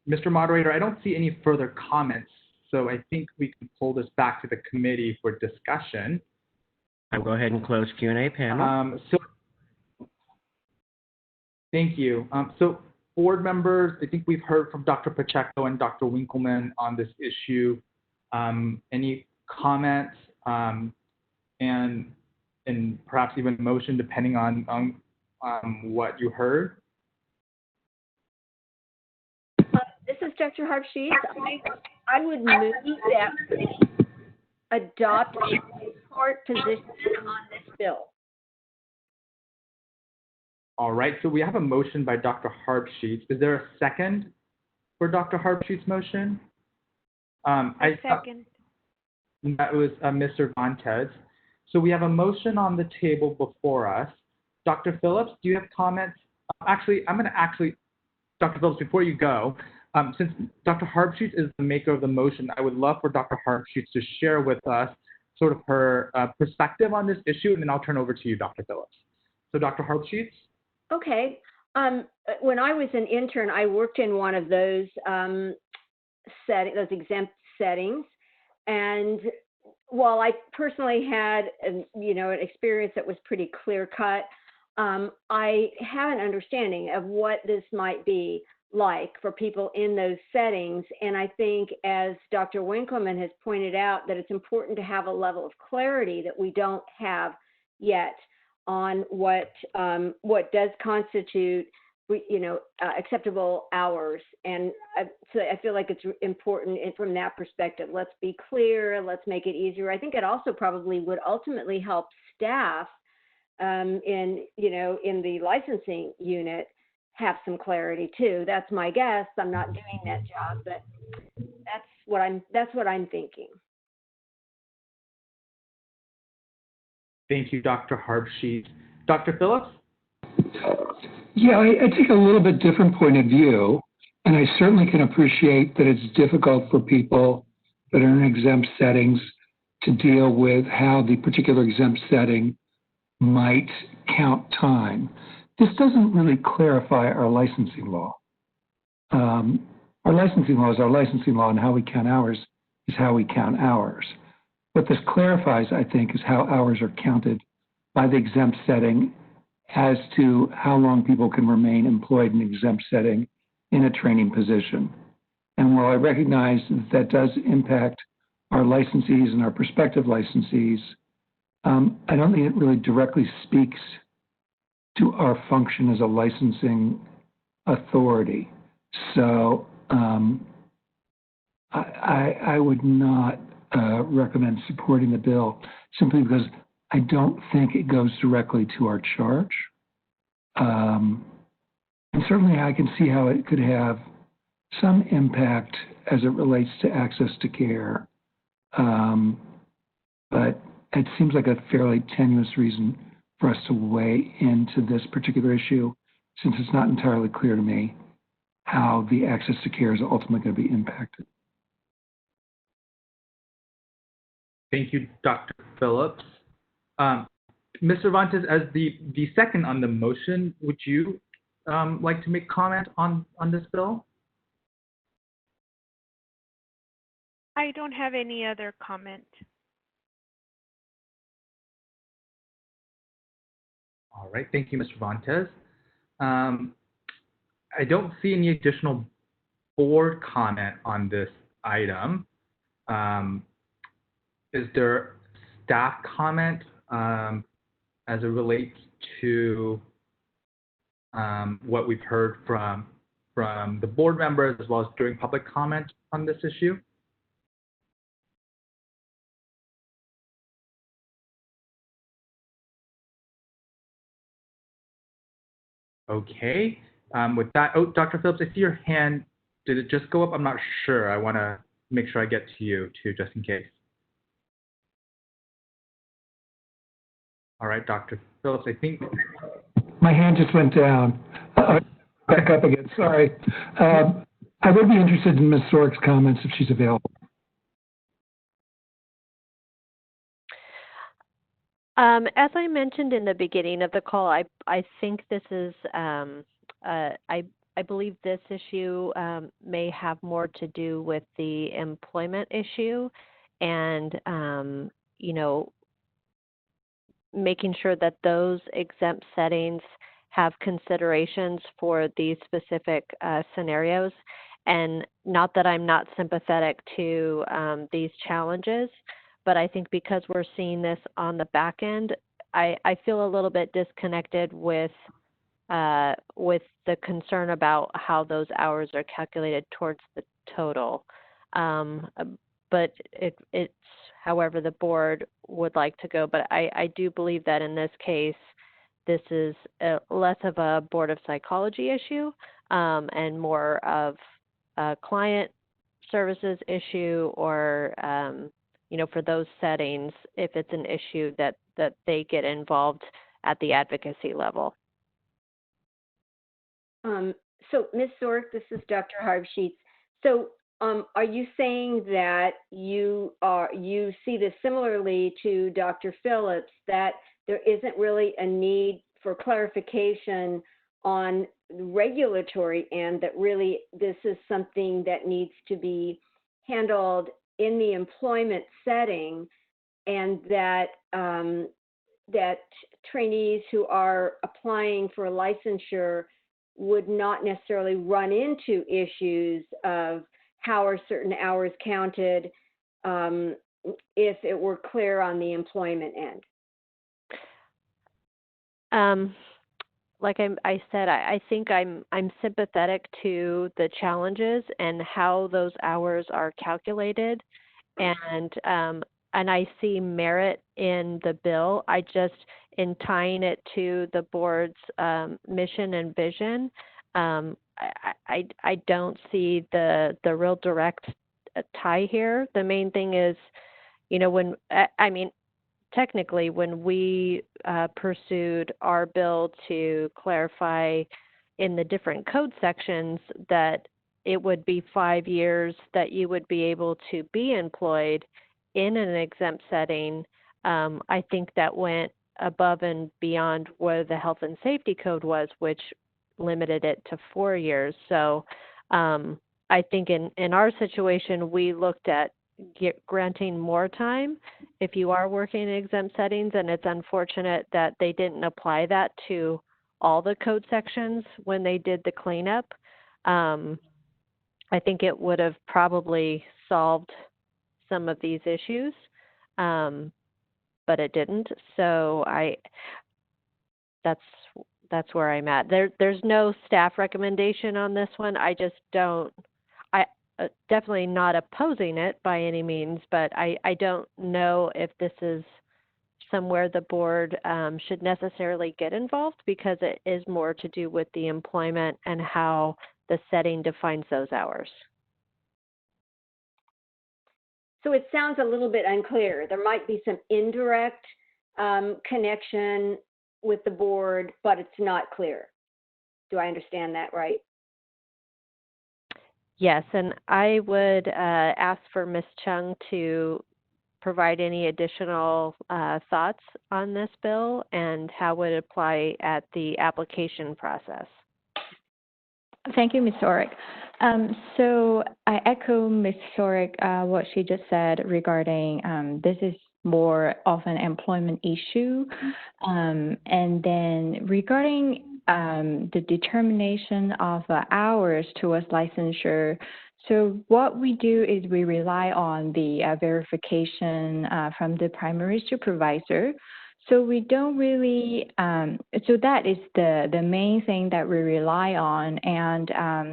Mr. Moderator, I don't see any further comments, so I think we can pull this back to the committee for discussion. I'll go ahead and close Q&A panel. Thank you. So board members, I think we've heard from Dr. Pacheco and Dr. Winkleman on this issue. Any comments and perhaps even motion depending on what you heard? This is Dr. Harpsheets. I would move that we adopt a support position on this bill. All right, so we have a motion by Dr. Harpsheets. Is there a second for Dr. Harpsheets' motion? I second. That was Ms. Cervantes. So we have a motion on the table before us. Dr. Phillips, do you have comments? Actually, Dr. Phillips, before you go, since Dr. Harpsheets is the maker of the motion, I would love for Dr. Harpsheets to share with us sort of her perspective on this issue, and then I'll turn over to you, Dr. Phillips. So Dr. Harpsheets? Okay. When I was an intern, I worked in one of those those exempt settings. And while I personally had, an experience that was pretty clear cut, I have an understanding of what this might be like for people in those settings. And I think, as Dr. Winkleman has pointed out, that it's important to have a level of clarity that we don't have yet on what does constitute, acceptable hours. And so I feel like it's important from that perspective. Let's be clear. Let's make it easier. I think it also probably would ultimately help staff in the licensing unit have some clarity too. That's my guess. I'm not doing that job, but that's what I'm thinking. Thank you, Dr. Harbsheet. Dr. Phillips? Yeah, I take a little bit different point of view, and I certainly can appreciate that it's difficult for people that are in exempt settings to deal with how the particular exempt setting might count time. This doesn't really clarify our licensing law. Our licensing law is our licensing law, and how we count hours is how we count hours. What this clarifies, I think, is how hours are counted by the exempt setting as to how long people can remain employed in an exempt setting in a training position. And while I recognize that does impact our licensees and our prospective licensees, I don't think it really directly speaks to our function as a licensing authority. So I would not recommend supporting the bill, simply because I don't think it goes directly to our charge. And certainly I can see how it could have some impact as it relates to access to care. But it seems like a fairly tenuous reason for us to weigh into this particular issue, since it's not entirely clear to me how the access to care is ultimately going to be impacted. Thank you, Dr. Phillips. Ms. Cervantes, as the second on the motion, would you like to make comment on this bill? I don't have any other comment. All right, thank you, Ms. Cervantes. I don't see any additional board comment on this item. Is there staff comment as it relates to what we've heard from the board members, as well as during public comment on this issue? Okay. With that, oh, Dr. Phillips, I see your hand. Did it just go up? I'm not sure. I want to make sure I get to you too, just in case. All right, Dr. Phillips, I think. My hand just went down. Back up again, sorry. I would be interested in Ms. Sorik's comments if she's available. As I mentioned in the beginning of the call, I think this is, I believe this issue may have more to do with the employment issue and, making sure that those exempt settings have considerations for these specific scenarios. And not that I'm not sympathetic to these challenges, but I think because we're seeing this on the back end, I feel a little bit disconnected with the concern about how those hours are calculated towards the total. But it's however the board would like to go. But I do believe that in this case, this is less of a Board of Psychology issue and more of a client services issue, or for those settings, if it's an issue that they get involved at the advocacy level. So, Ms. Sorik, this is Dr. Harbsheets. So, are you saying that you see this similarly to Dr. Phillips, that there isn't really a need for clarification on the regulatory end, that really this is something that needs to be handled in the employment setting, and that that trainees who are applying for licensure would not necessarily run into issues of how are certain hours counted if it were clear on the employment end. Like I said, I think I'm sympathetic to the challenges and how those hours are calculated, and I see merit in the bill. I just, in tying it to the board's mission and vision, I don't see the real direct tie here. The main thing is, you know, when I mean, technically, when we pursued our bill to clarify in the different code sections that it would be 5 years that you would be able to be employed in an exempt setting, I think that went above and beyond where the health and safety code was, which limited it to 4 years. So I think in our situation, we looked at granting more time if you are working in exempt settings, and it's unfortunate that they didn't apply that to all the code sections when they did the cleanup. I think it would have probably solved some of these issues, but it didn't. So that's where I'm at. There's no staff recommendation on this one. I just don't. Definitely not opposing it by any means, but I don't know if this is somewhere the board should necessarily get involved, because it is more to do with the employment and how the setting defines those hours. So it sounds a little bit unclear. There might be some indirect connection with the board, but it's not clear. Do I understand that right? Yes, and I would ask for Ms. Chung to provide any additional thoughts on this bill and how it would apply at the application process. Thank you, Ms. Sorick. So I echo Ms. Sorick, what she just said regarding this is more of an employment issue. And then regarding the determination of hours towards licensure, so what we do is we rely on the verification from the primary supervisor. So we don't really, so that is the main thing that we rely on. And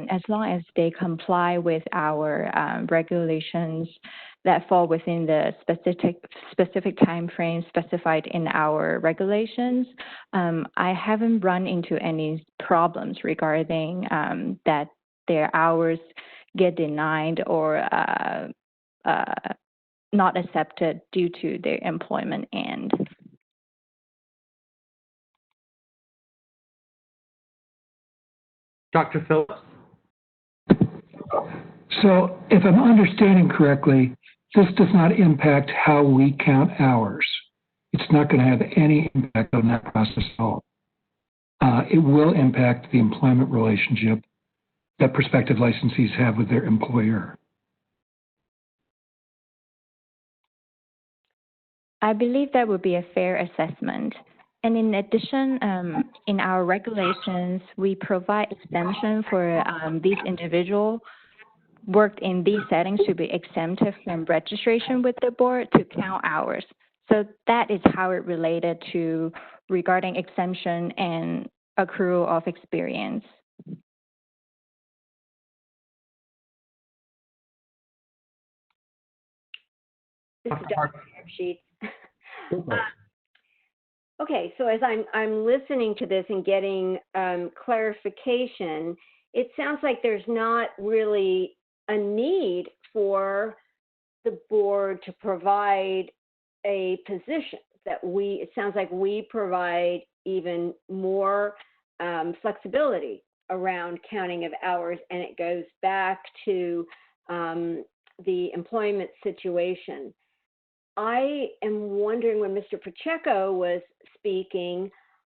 as long as they comply with our regulations that fall within the specific time frame specified in our regulations, I haven't run into any problems regarding that their hours get denied or not accepted due to their employment end. Dr. Phillips? So if I'm understanding correctly, this does not impact how we count hours. It's not going to have any impact on that process at all. It will impact the employment relationship that prospective licensees have with their employer. I believe that would be a fair assessment. And in addition, in our regulations, we provide exemption for these individuals worked in these settings to be exempted from registration with the board to count hours. So that is how it related to regarding exemption and accrual of experience. This is Dr. Sheets. Okay, so as I'm listening to this and getting clarification, it sounds like there's not really a need for the board to provide a position that it sounds like we provide even more flexibility around counting of hours, and it goes back to the employment situation. I am wondering, when Mr. Pacheco was speaking,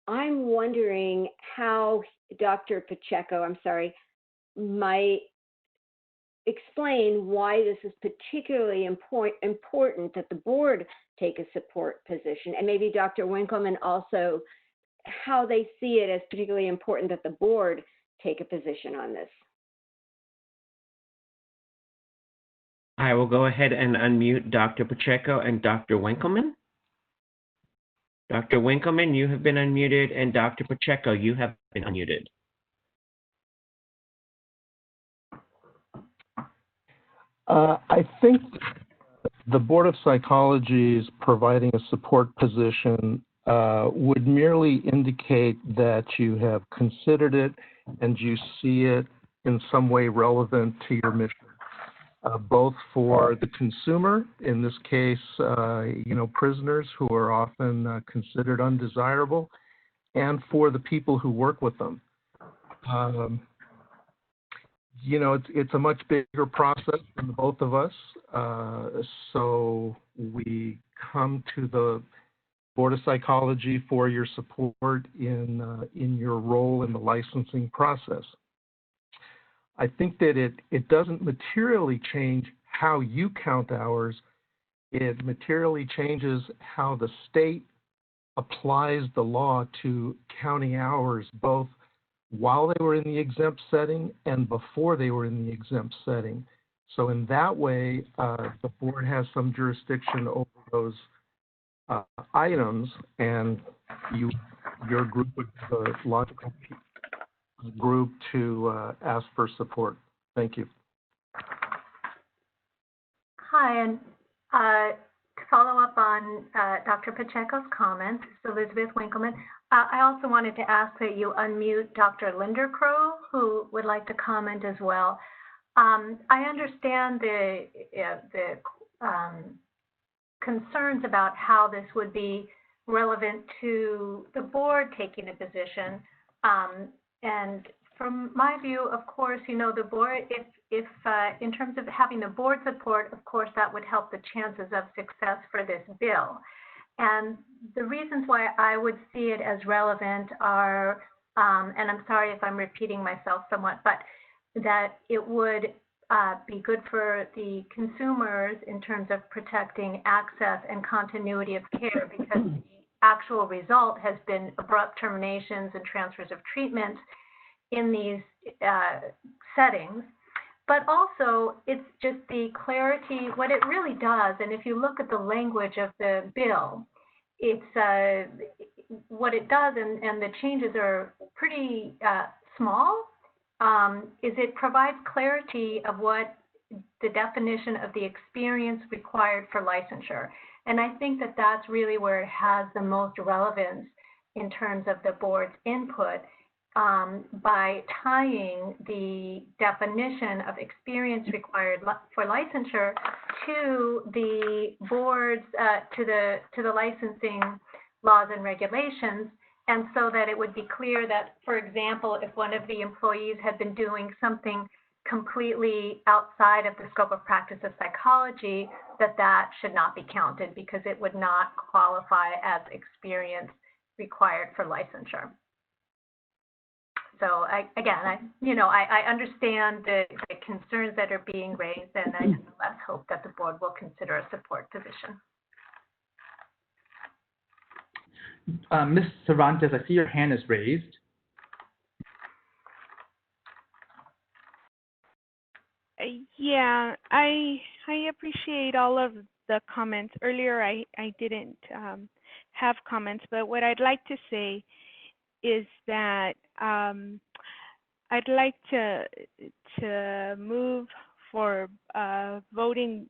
I'm wondering how Dr. Pacheco, might explain why this is particularly important that the board take a support position, and maybe Dr. Winkleman also how they see it as particularly important that the board take a position on this. I will go ahead and unmute Dr. Pacheco and Dr. Winkleman. Dr. Winkleman, you have been unmuted, and Dr. Pacheco, you have been unmuted. I think the Board of Psychology's providing a support position would merely indicate that you have considered it and you see it in some way relevant to your mission, both for the consumer, in this case, prisoners who are often considered undesirable, and for the people who work with them. It's a much bigger process than the both of us. So we come to the Board of Psychology for your support in your role in the licensing process. I think that it doesn't materially change how you count hours. It materially changes how the state applies the law to counting hours, both while they were in the exempt setting and before they were in the exempt setting. So in that way, the board has some jurisdiction over those items, and your group would be the logical group to ask for support. Thank you. Hi, and to follow up on Dr. Pacheco's comments, Elizabeth Winkleman, I also wanted to ask that you unmute Dr. Lindercrow, who would like to comment as well. I understand the concerns about how this would be relevant to the board taking a position. And from my view, of course, the board, if in terms of having the board support, of course, that would help the chances of success for this bill. And the reasons why I would see it as relevant are, and I'm sorry if I'm repeating myself somewhat, but that it would be good for the consumers in terms of protecting access and continuity of care, because the actual result has been abrupt terminations and transfers of treatment in these settings. But also, it's just the clarity, what it really does, and if you look at the language of the bill, it's what it does, and the changes are pretty small, is it provides clarity of what the definition of the experience required for licensure. And I think that that's really where it has the most relevance in terms of the board's input, by tying the definition of experience required for licensure to the board's, to the licensing laws and regulations, and so that it would be clear that, for example, if one of the employees had been doing something completely outside of the scope of practice of psychology, that should not be counted because it would not qualify as experience required for licensure. So I understand the concerns that are being raised, and I nonetheless hope that the board will consider a support position. Ms. Cervantes, I see your hand is raised. Yeah, I appreciate all of the comments. Earlier, I didn't have comments, but what I'd like to say is that I'd like to move for voting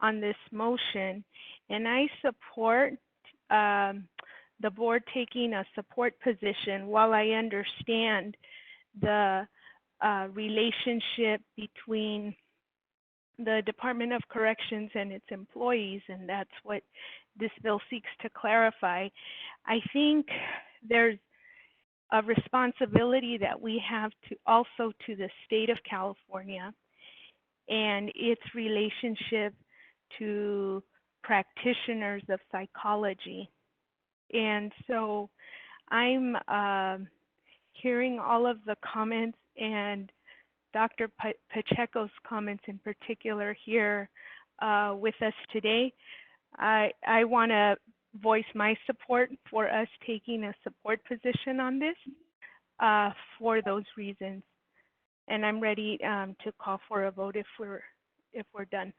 on this motion, and I support the board taking a support position. While I understand the relationship between the Department of Corrections and its employees, and that's what this bill seeks to clarify, I think there's a responsibility that we have to also to the state of California and its relationship to practitioners of psychology. And so I'm hearing all of the comments, and Dr. Pacheco's comments in particular here with us today. I want to voice my support for us taking a support position on this for those reasons. And I'm ready to call for a vote if we're done.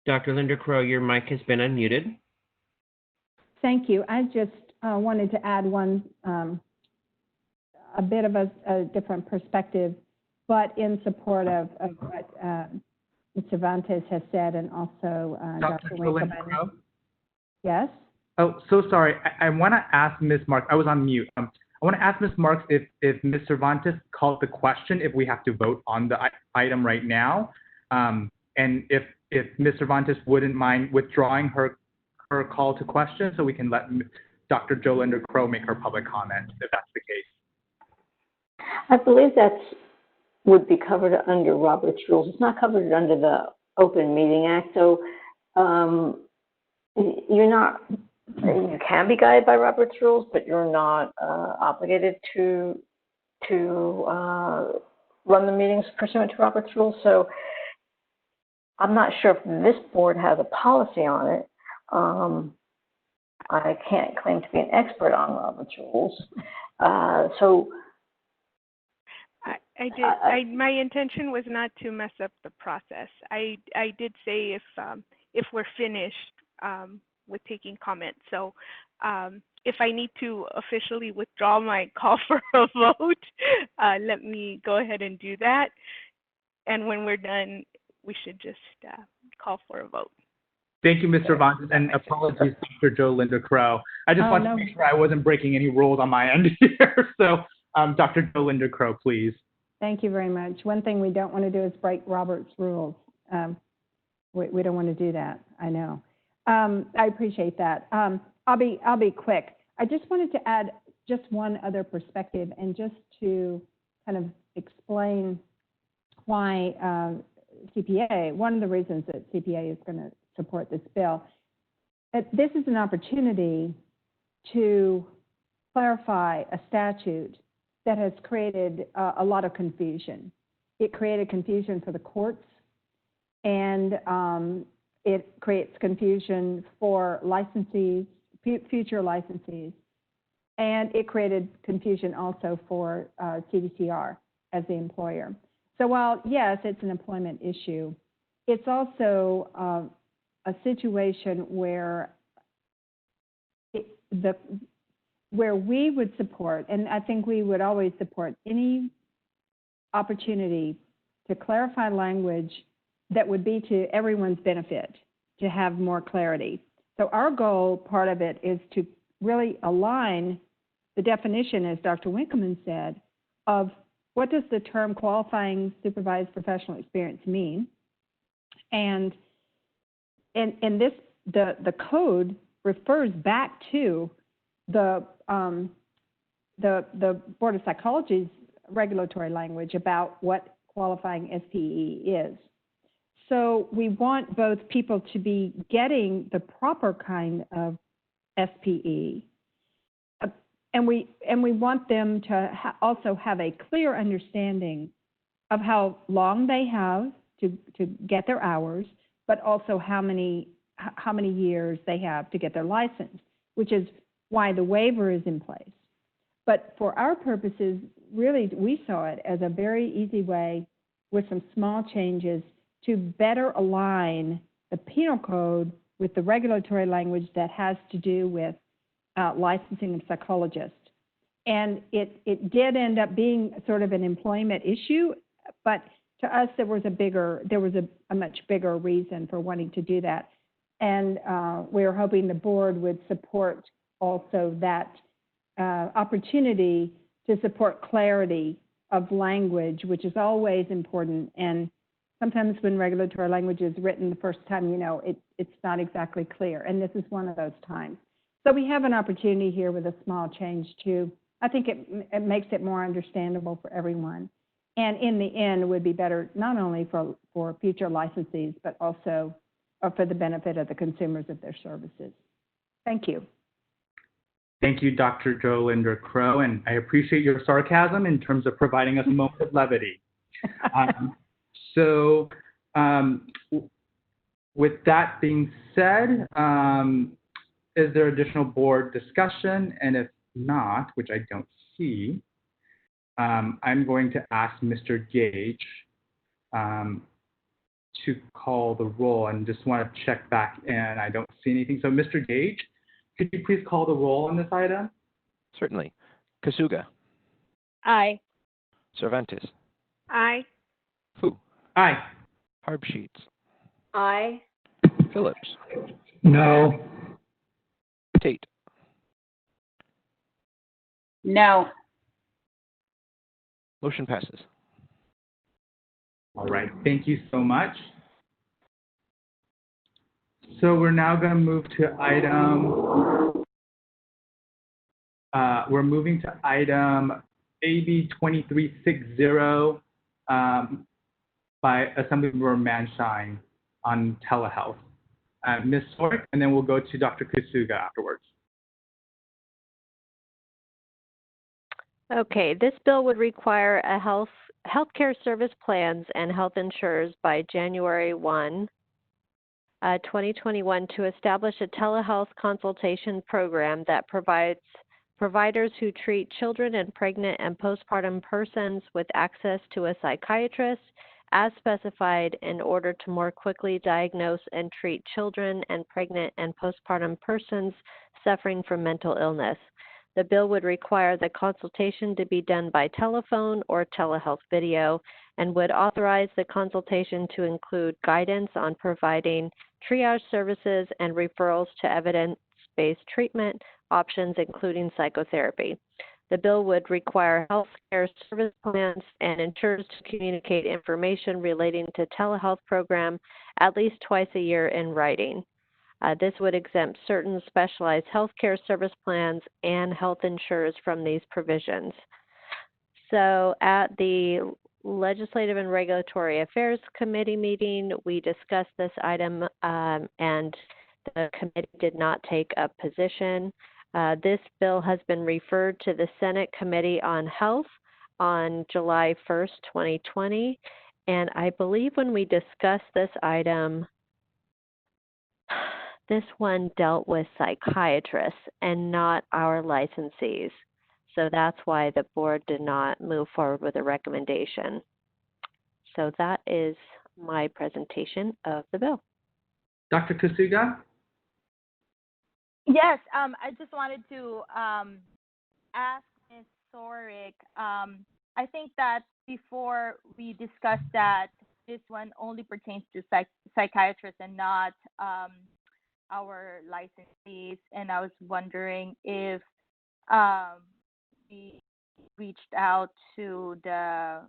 Dr. Linda Crow, your mic has been unmuted. Thank you. I just wanted to add one, a bit of a different perspective, but in support of what Ms. Cervantes has said, and also Dr. Linda Winkleman. Crow? Yes? Oh, so sorry. I want to ask Ms. Marks. I was on mute. I want to ask Ms. Marks if Ms. Cervantes called the question, if we have to vote on the item right now, and if Ms. Cervantes wouldn't mind withdrawing her call to question, so we can let Dr. Jo Linda Crow make her public comment, if that's the case. I believe that would be covered under Robert's rules. It's not covered under the Open Meeting Act, so you can be guided by Robert's rules, but you're not obligated to run the meetings pursuant to Robert's rules. So I'm not sure if this board has a policy on it. I can't claim to be an expert on Robert's rules. My intention was not to mess up the process. I did say if we're finished with taking comments. So if I need to officially withdraw my call for a vote, let me go ahead and do that. And when we're done, we should just call for a vote. Thank you, Ms. Cervantes, and apologies, Dr. Jo Linda Crow. I just wanted to make sure I wasn't breaking any rules on my end here. So, Dr. Jo Linda Crow, please. Thank you very much. One thing we don't want to do is break Robert's rules. We don't want to do that. I know. I appreciate that. I'll be quick. I just wanted to add just one other perspective, and just to kind of explain why CPA, one of the reasons that CPA is going to support this bill. This is an opportunity to clarify a statute that has created a lot of confusion. It created confusion for the courts, and it creates confusion for licensees, future licensees, and it created confusion also for CDCR as the employer. So while, yes, it's an employment issue, it's also a situation where where we would support, and I think we would always support any opportunity to clarify language that would be to everyone's benefit, to have more clarity. So our goal, part of it, is to really align the definition, as Dr. Winkleman said, of what does the term qualifying supervised professional experience mean, and this, the code refers back to the Board of Psychology's regulatory language about what qualifying SPE is. So we want both people to be getting the proper kind of SPE, and we want them to also have a clear understanding of how long they have to get their hours, but also how many years they have to get their license, which is why the waiver is in place. But for our purposes, really, we saw it as a very easy way with some small changes to better align the penal code with the regulatory language that has to do with licensing of psychologists. And it did end up being sort of an employment issue, but to us, there was a much bigger reason for wanting to do that. And we were hoping the board would support also that opportunity to support clarity of language, which is always important. And sometimes when regulatory language is written the first time, it's not exactly clear, and this is one of those times. So we have an opportunity here with a small change to, I think it makes it more understandable for everyone. And in the end, it would be better not only for future licensees, but also for the benefit of the consumers of their services. Thank you. Thank you, Dr. Jo Linder Crow, and I appreciate your sarcasm in terms of providing us a moment of levity. With that being said, is there additional board discussion? And if not, which I don't see, I'm going to ask Mr. Gage to call the roll, and just want to check back in. I don't see anything. So Mr. Gage, could you please call the roll on this item? Certainly. Kasuga. Aye. Cervantes. Aye. Fu. Aye. Harbsheets. Aye. Phillips. No. Tate. No. Motion passes. All right, thank you so much. So we're now going to move to we're moving to item AB 2360 by Assemblymember Manshine on telehealth. Ms. Sork, and then we'll go to Dr. Kasuga afterwards. Okay, this bill would require a healthcare service plans and health insurers by January 1, 2021 to establish a telehealth consultation program that provides providers who treat children and pregnant and postpartum persons with access to a psychiatrist as specified in order to more quickly diagnose and treat children and pregnant and postpartum persons suffering from mental illness. The bill would require the consultation to be done by telephone or telehealth video and would authorize the consultation to include guidance on providing triage services and referrals to evidence-based treatment options, including psychotherapy. The bill would require healthcare service plans and insurers to communicate information relating to telehealth program at least twice a year in writing. This would exempt certain specialized healthcare service plans and health insurers from these provisions. So at the Legislative and Regulatory Affairs Committee meeting, we discussed this item and the committee did not take a position. This bill has been referred to the Senate Committee on Health on July 1st, 2020. And I believe when we discussed this item, this one dealt with psychiatrists and not our licensees. So that's why the board did not move forward with a recommendation. So that is my presentation of the bill. Dr. Kasuga? Yes, I just wanted to ask Ms. Sorik. I think that before we discussed that this one only pertains to psychiatrists and not our licensees, and I was wondering if we reached out to the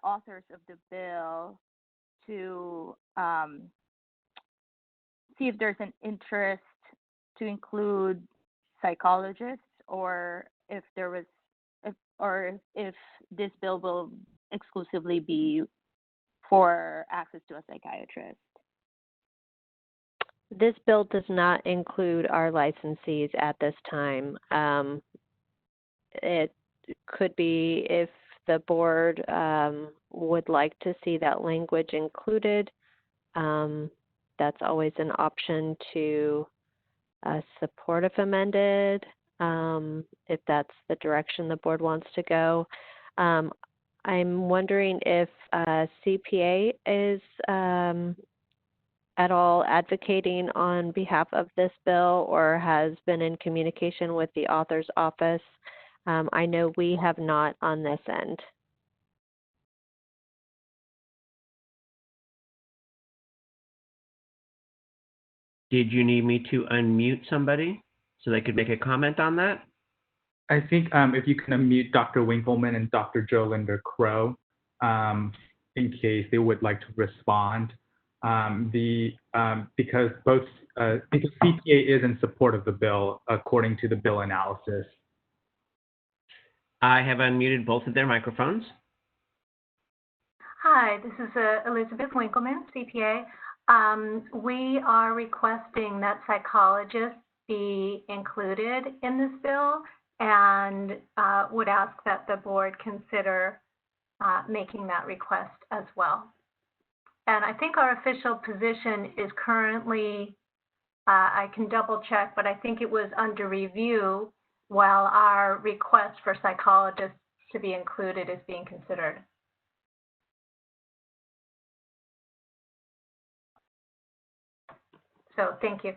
authors of the bill to see if there's an interest to include psychologists, or if there was, if this bill will exclusively be for access to a psychiatrist. This bill does not include our licensees at this time. It could be if the board would like to see that language included. That's always an option to support if amended, if that's the direction the board wants to go. I'm wondering if CPA is at all advocating on behalf of this bill or has been in communication with the author's office. I know we have not on this end. Did you need me to unmute somebody so they could make a comment on that? I think if you can unmute Dr. Winkleman and Dr. Jo Linder Crow, in case they would like to respond. Because CPA is in support of the bill according to the bill analysis. I have unmuted both of their microphones. Hi, this is Elizabeth Winkleman, CPA. We are requesting that psychologists be included in this bill and would ask that the board consider making that request as well. And I think our official position is currently, I can double check, but I think it was under review while our request for psychologists to be included is being considered. So thank you.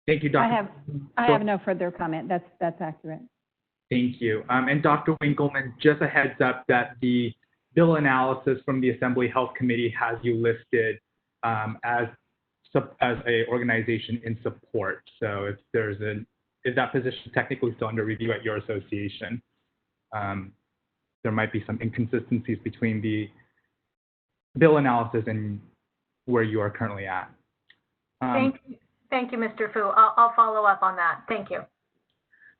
Thank you, Dr. I have no further comment. That's accurate. Thank you. And Dr. Winkleman, just a heads up that the bill analysis from the Assembly Health Committee has you listed as a organization in support. So if that position is technically still under review at your association, there might be some inconsistencies between the bill analysis and where you are currently at. Thank you, Mr. Fu. I'll follow up on that. Thank you.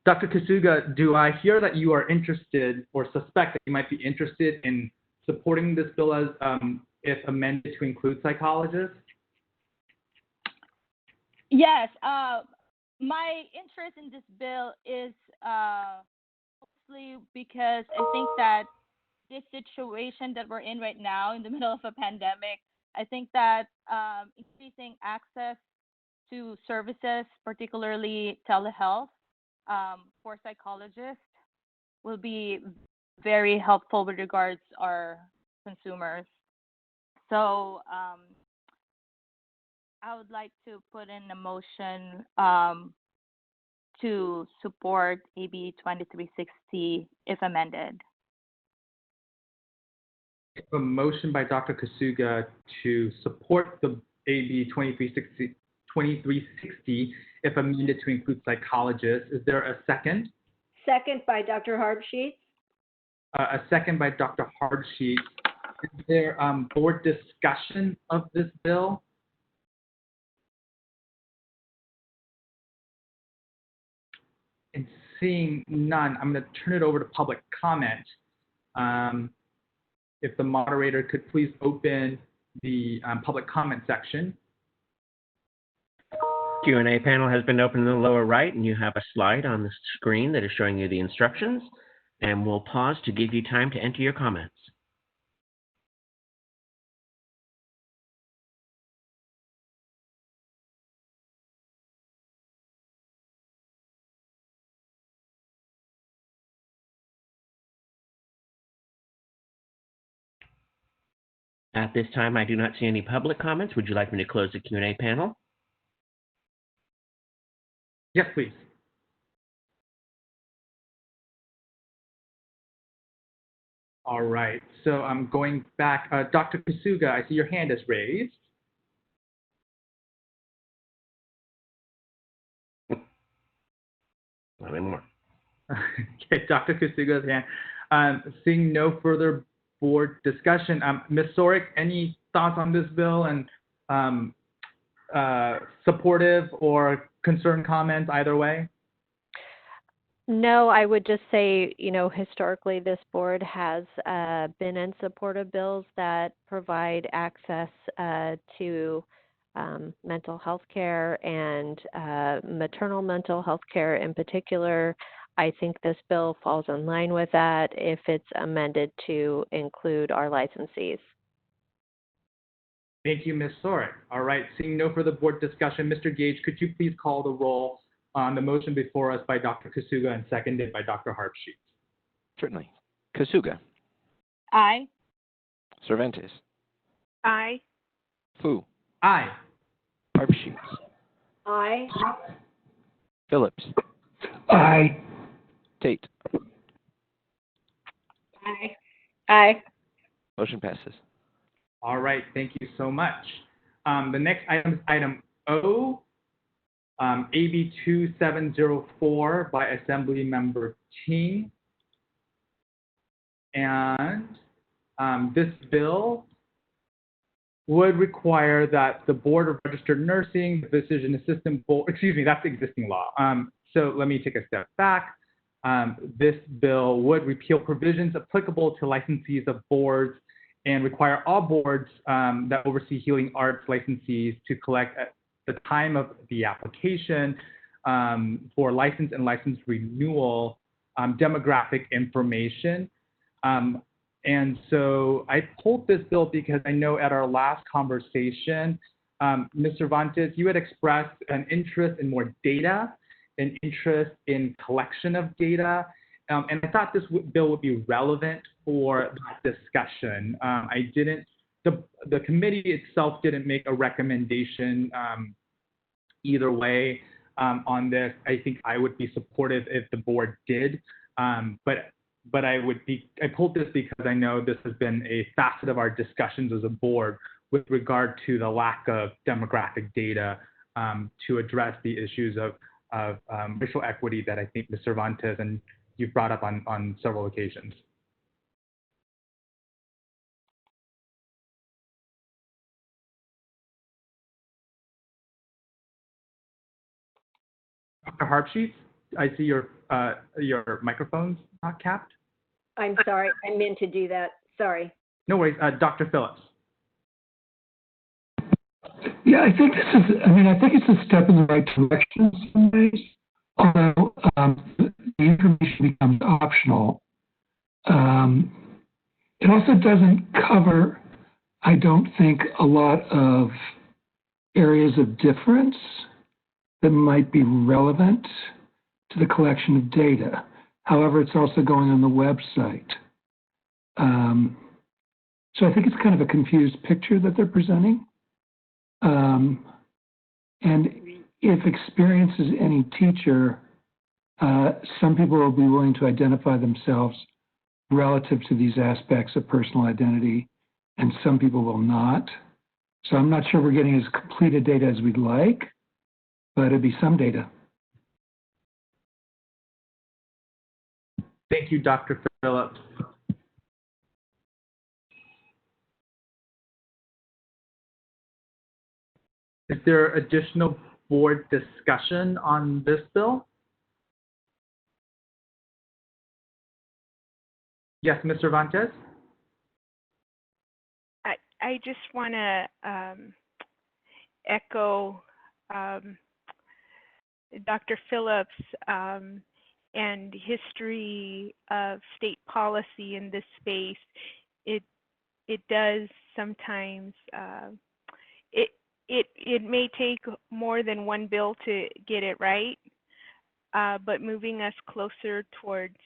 Dr. Kasuga, do I hear that you are interested or suspect that you might be interested in supporting this bill as if amended to include psychologists? Yes. My interest in this bill is mostly because I think that this situation that we're in right now in the middle of a pandemic, I think that increasing access to services, particularly telehealth, for psychologists will be very helpful with regards to our consumers. So I would like to put in a motion to support AB 2360 if amended. A motion by Dr. Kasuga to support the AB 2360 if amended to include psychologists. Is there a second? Second by Dr. Harbsheets. A second by Dr. Harbsheets. Is there board discussion of this bill? And seeing none, I'm going to turn it over to public comment. If the moderator could please open the public comment section. Q&A panel has been opened in the lower right, and you have a slide on the screen that is showing you the instructions. And we'll pause to give you time to enter your comments. At this time, I do not see any public comments. Would you like me to close the Q&A panel? Yes, please. All right, so I'm going back. Dr. Kasuga, I see your hand is raised. Not anymore. Okay, Dr. Kasuga's hand. Seeing no further board discussion, Ms. Sorik, any thoughts on this bill and supportive or concerned comments either way? No, I would just say, historically this board has been in support of bills that provide access to mental health care and maternal mental health care in particular. I think this bill falls in line with that if it's amended to include our licensees. Thank you, Ms. Sorik. All right, seeing no further board discussion, Mr. Gage, could you please call the roll on the motion before us by Dr. Kasuga and seconded by Dr. Harbsheets? Certainly. Kasuga. Aye. Cervantes. Aye. Fu. Aye. Harbsheets. Aye. Phillips. Aye. Tate. Aye. Aye. Motion passes. All right, thank you so much. The next item is item O, AB 2704 by Assembly Member Ting. And this bill would require that the Board of Registered Nursing, the Physician Assistant Board, excuse me, that's the existing law. So let me take a step back. This bill would repeal provisions applicable to licensees of boards and require all boards that oversee healing arts licensees to collect at the time of the application for license and license renewal demographic information. And so I pulled this bill because I know at our last conversation, Ms. Cervantes, you had expressed an interest in more data, an interest in collection of data, and I thought this bill would be relevant for that discussion. The committee itself didn't make a recommendation either way on this. I think I would be supportive if the board did, but I pulled this because I know this has been a facet of our discussions as a board with regard to the lack of demographic data to address the issues of racial equity that I think Ms. Cervantes and you've brought up on several occasions. Dr. Harpsheets, I see your microphone's not capped. I'm sorry, I meant to do that. Sorry. No worries. Dr. Phillips. Yeah, I think I think it's a step in the right direction in some ways, although the information becomes optional. It also doesn't cover, I don't think, a lot of areas of difference that might be relevant to the collection of data. However, it's also going on the website. So I think it's kind of a confused picture that they're presenting. And if experience is any teacher, some people will be willing to identify themselves relative to these aspects of personal identity, and some people will not. So I'm not sure we're getting as complete a data as we'd like, but it'd be some data. Thank you, Dr. Phillips. Is there additional board discussion on this bill? Yes, Ms. Cervantes? I just want to echo Dr. Phillips and history of state policy in this space. It does sometimes, it may take more than one bill to get it right, but moving us closer towards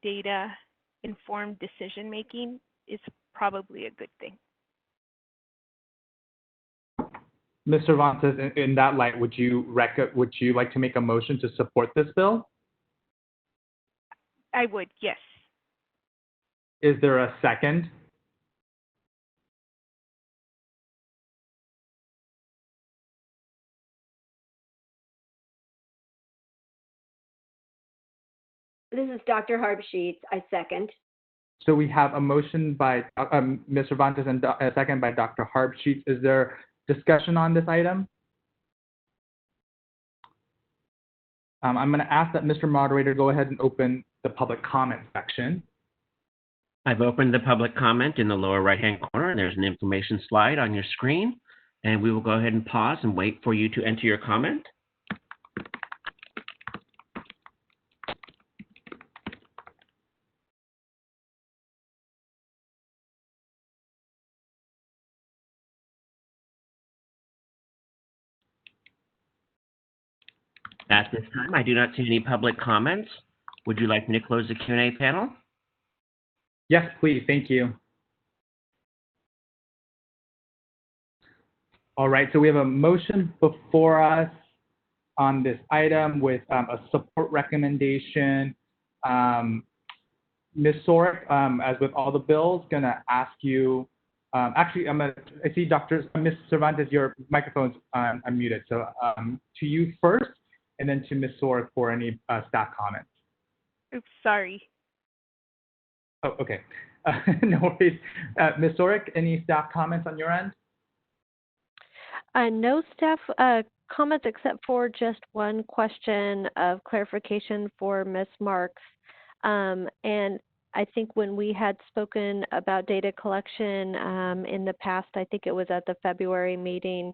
data-informed decision-making is probably a good thing. Ms. Cervantes, in that light, would you like to make a motion to support this bill? I would, yes. Is there a second? This is Dr. Harpsheets. I second. So we have a motion by Ms. Cervantes and a second by Dr. Harpsheets. Is there discussion on this item? I'm going to ask that Mr. Moderator go ahead and open the public comment section. I've opened the public comment in the lower right-hand corner, and there's an information slide on your screen. And we will go ahead and pause and wait for you to enter your comment. At this time, I do not see any public comments. Would you like me to close the Q&A panel? Yes, please. Thank you. All right, so we have a motion before us on this item with a support recommendation. Ms. Sorek, as with all the bills, gonna ask you, actually, I see Ms. Cervantes, your microphone's unmuted. So to you first, and then to Ms. Sorek for any staff comments. Oops, sorry. Oh, okay. No worries. Ms. Sorick, any staff comments on your end? No staff comments except for just one question of clarification for Ms. Marks. And I think when we had spoken about data collection in the past, I think it was at the February meeting,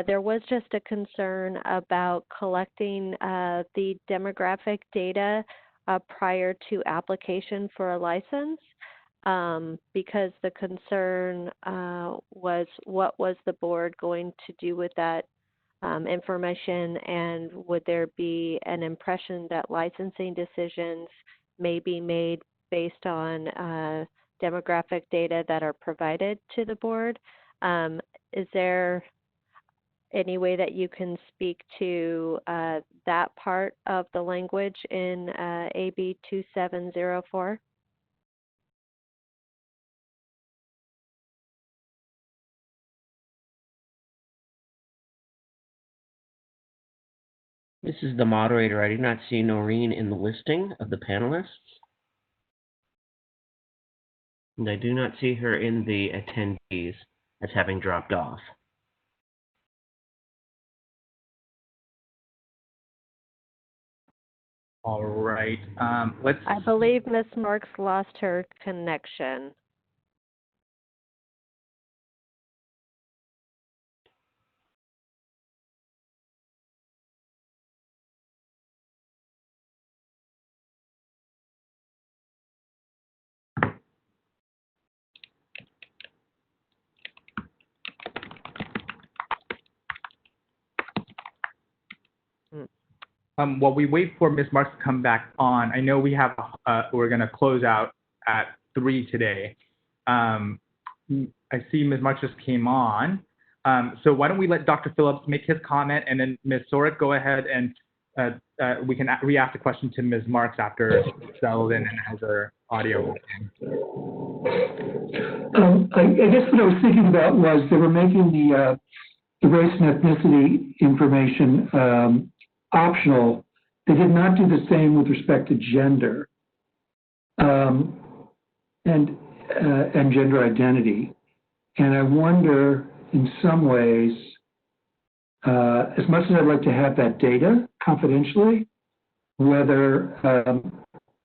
there was just a concern about collecting the demographic data prior to application for a license. Because the concern was what was the board going to do with that information, and would there be an impression that licensing decisions may be made based on demographic data that are provided to the board? Is there any way that you can speak to that part of the language in AB 2704? This is the moderator. I do not see Noreen in the listing of the panelists. And I do not see her in the attendees as having dropped off. All right. Let's. I believe Ms. Marks lost her connection. While we wait for Ms. Marks to come back on, I know we have, we're going to close out at 3 today. I see Ms. Marks just came on. So why don't we let Dr. Phillips make his comment, and then Ms. Sorick go ahead and we can re-ask the question to Ms. Marks after she's settled in and has her audio working. I guess what I was thinking about was they were making the race and ethnicity information optional. They did not do the same with respect to gender and gender identity. And I wonder, in some ways, as much as I'd like to have that data confidentially, whether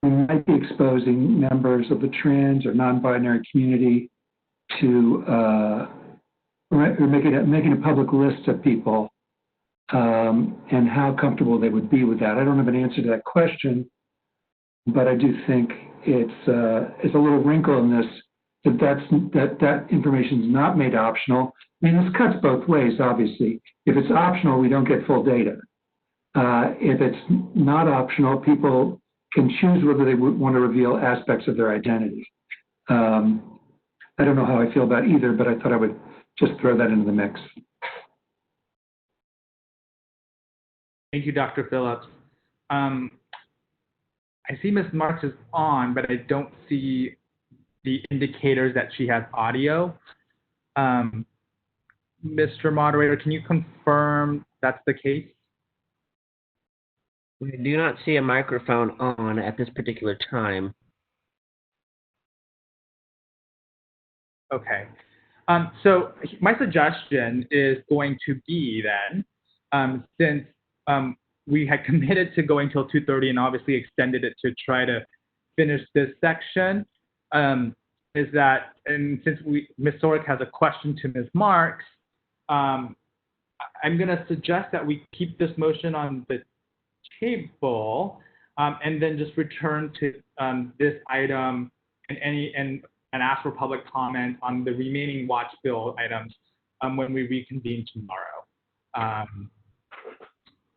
we might be exposing members of the trans or non-binary community to or making a public list of people and how comfortable they would be with that. I don't have an answer to that question, but I do think it's a little wrinkle in this that information is not made optional. I mean, this cuts both ways, obviously. If it's optional, we don't get full data. If it's not optional, people can choose whether they want to reveal aspects of their identity. I don't know how I feel about either, but I thought I would just throw that into the mix. Thank you, Dr. Phillips. I see Ms. Marks is on, but I don't see the indicators that she has audio. Mr. Moderator, can you confirm that's the case? We do not see a microphone on at this particular time. Okay. So my suggestion is going to be then, since we had committed to going till 2:30 and obviously extended it to try to finish this section, is that, and since Ms. Sorick has a question to Ms. Marks, I'm going to suggest that we keep this motion on the table and then just return to this item and ask for public comment on the remaining watch bill items when we reconvene tomorrow.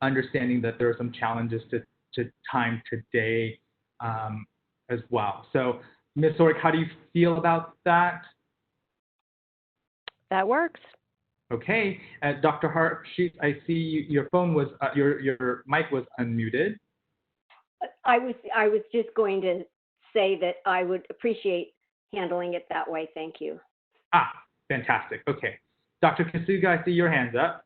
Understanding that there are some challenges to time today as well. So, Ms. Sorick, how do you feel about that? That works. Okay, Dr. Hart, I see your phone was your mic was unmuted. I was just going to say that I would appreciate handling it that way. Thank you. Ah, fantastic. Okay, Dr. Kasuga, I see your hands up.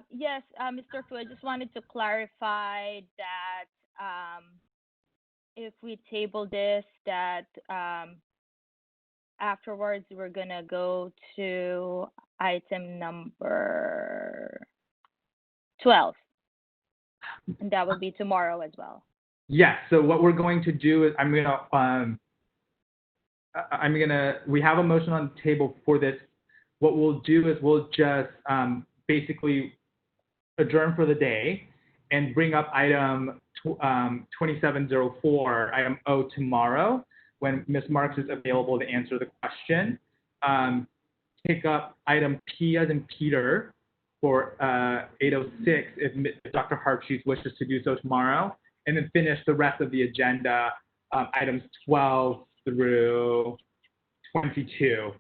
Yes, Mr. Fu, I just wanted to clarify that if we table this, that afterwards we're gonna go to item number 12, and that would be tomorrow as well. Yes. So what we're going to do is we have a motion on the table for this. What we'll do is we'll just basically adjourn for the day and bring up item 2704, item O, tomorrow when Ms. Marks is available to answer the question. Pick up item P as in Peter for 806 if Dr. Hartsheets wishes to do so tomorrow, and then finish the rest of the agenda, items 12 through 22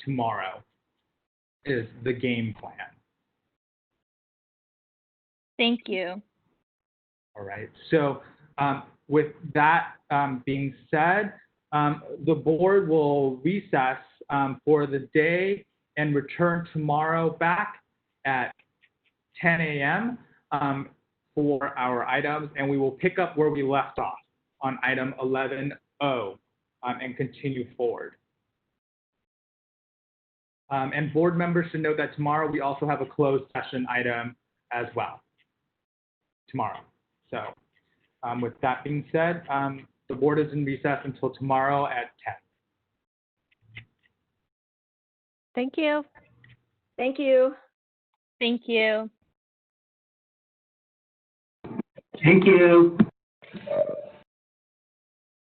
tomorrow is the game plan. Thank you. All right. So with that being said, the board will recess for the day and return tomorrow back at 10 a.m. For our items, and we will pick up where we left off on item 11O and continue forward. And board members should note that tomorrow we also have a closed session item as well. Tomorrow. So with that being said, the board is in recess until tomorrow at 10. Thank you. Thank you. Thank you. Thank you.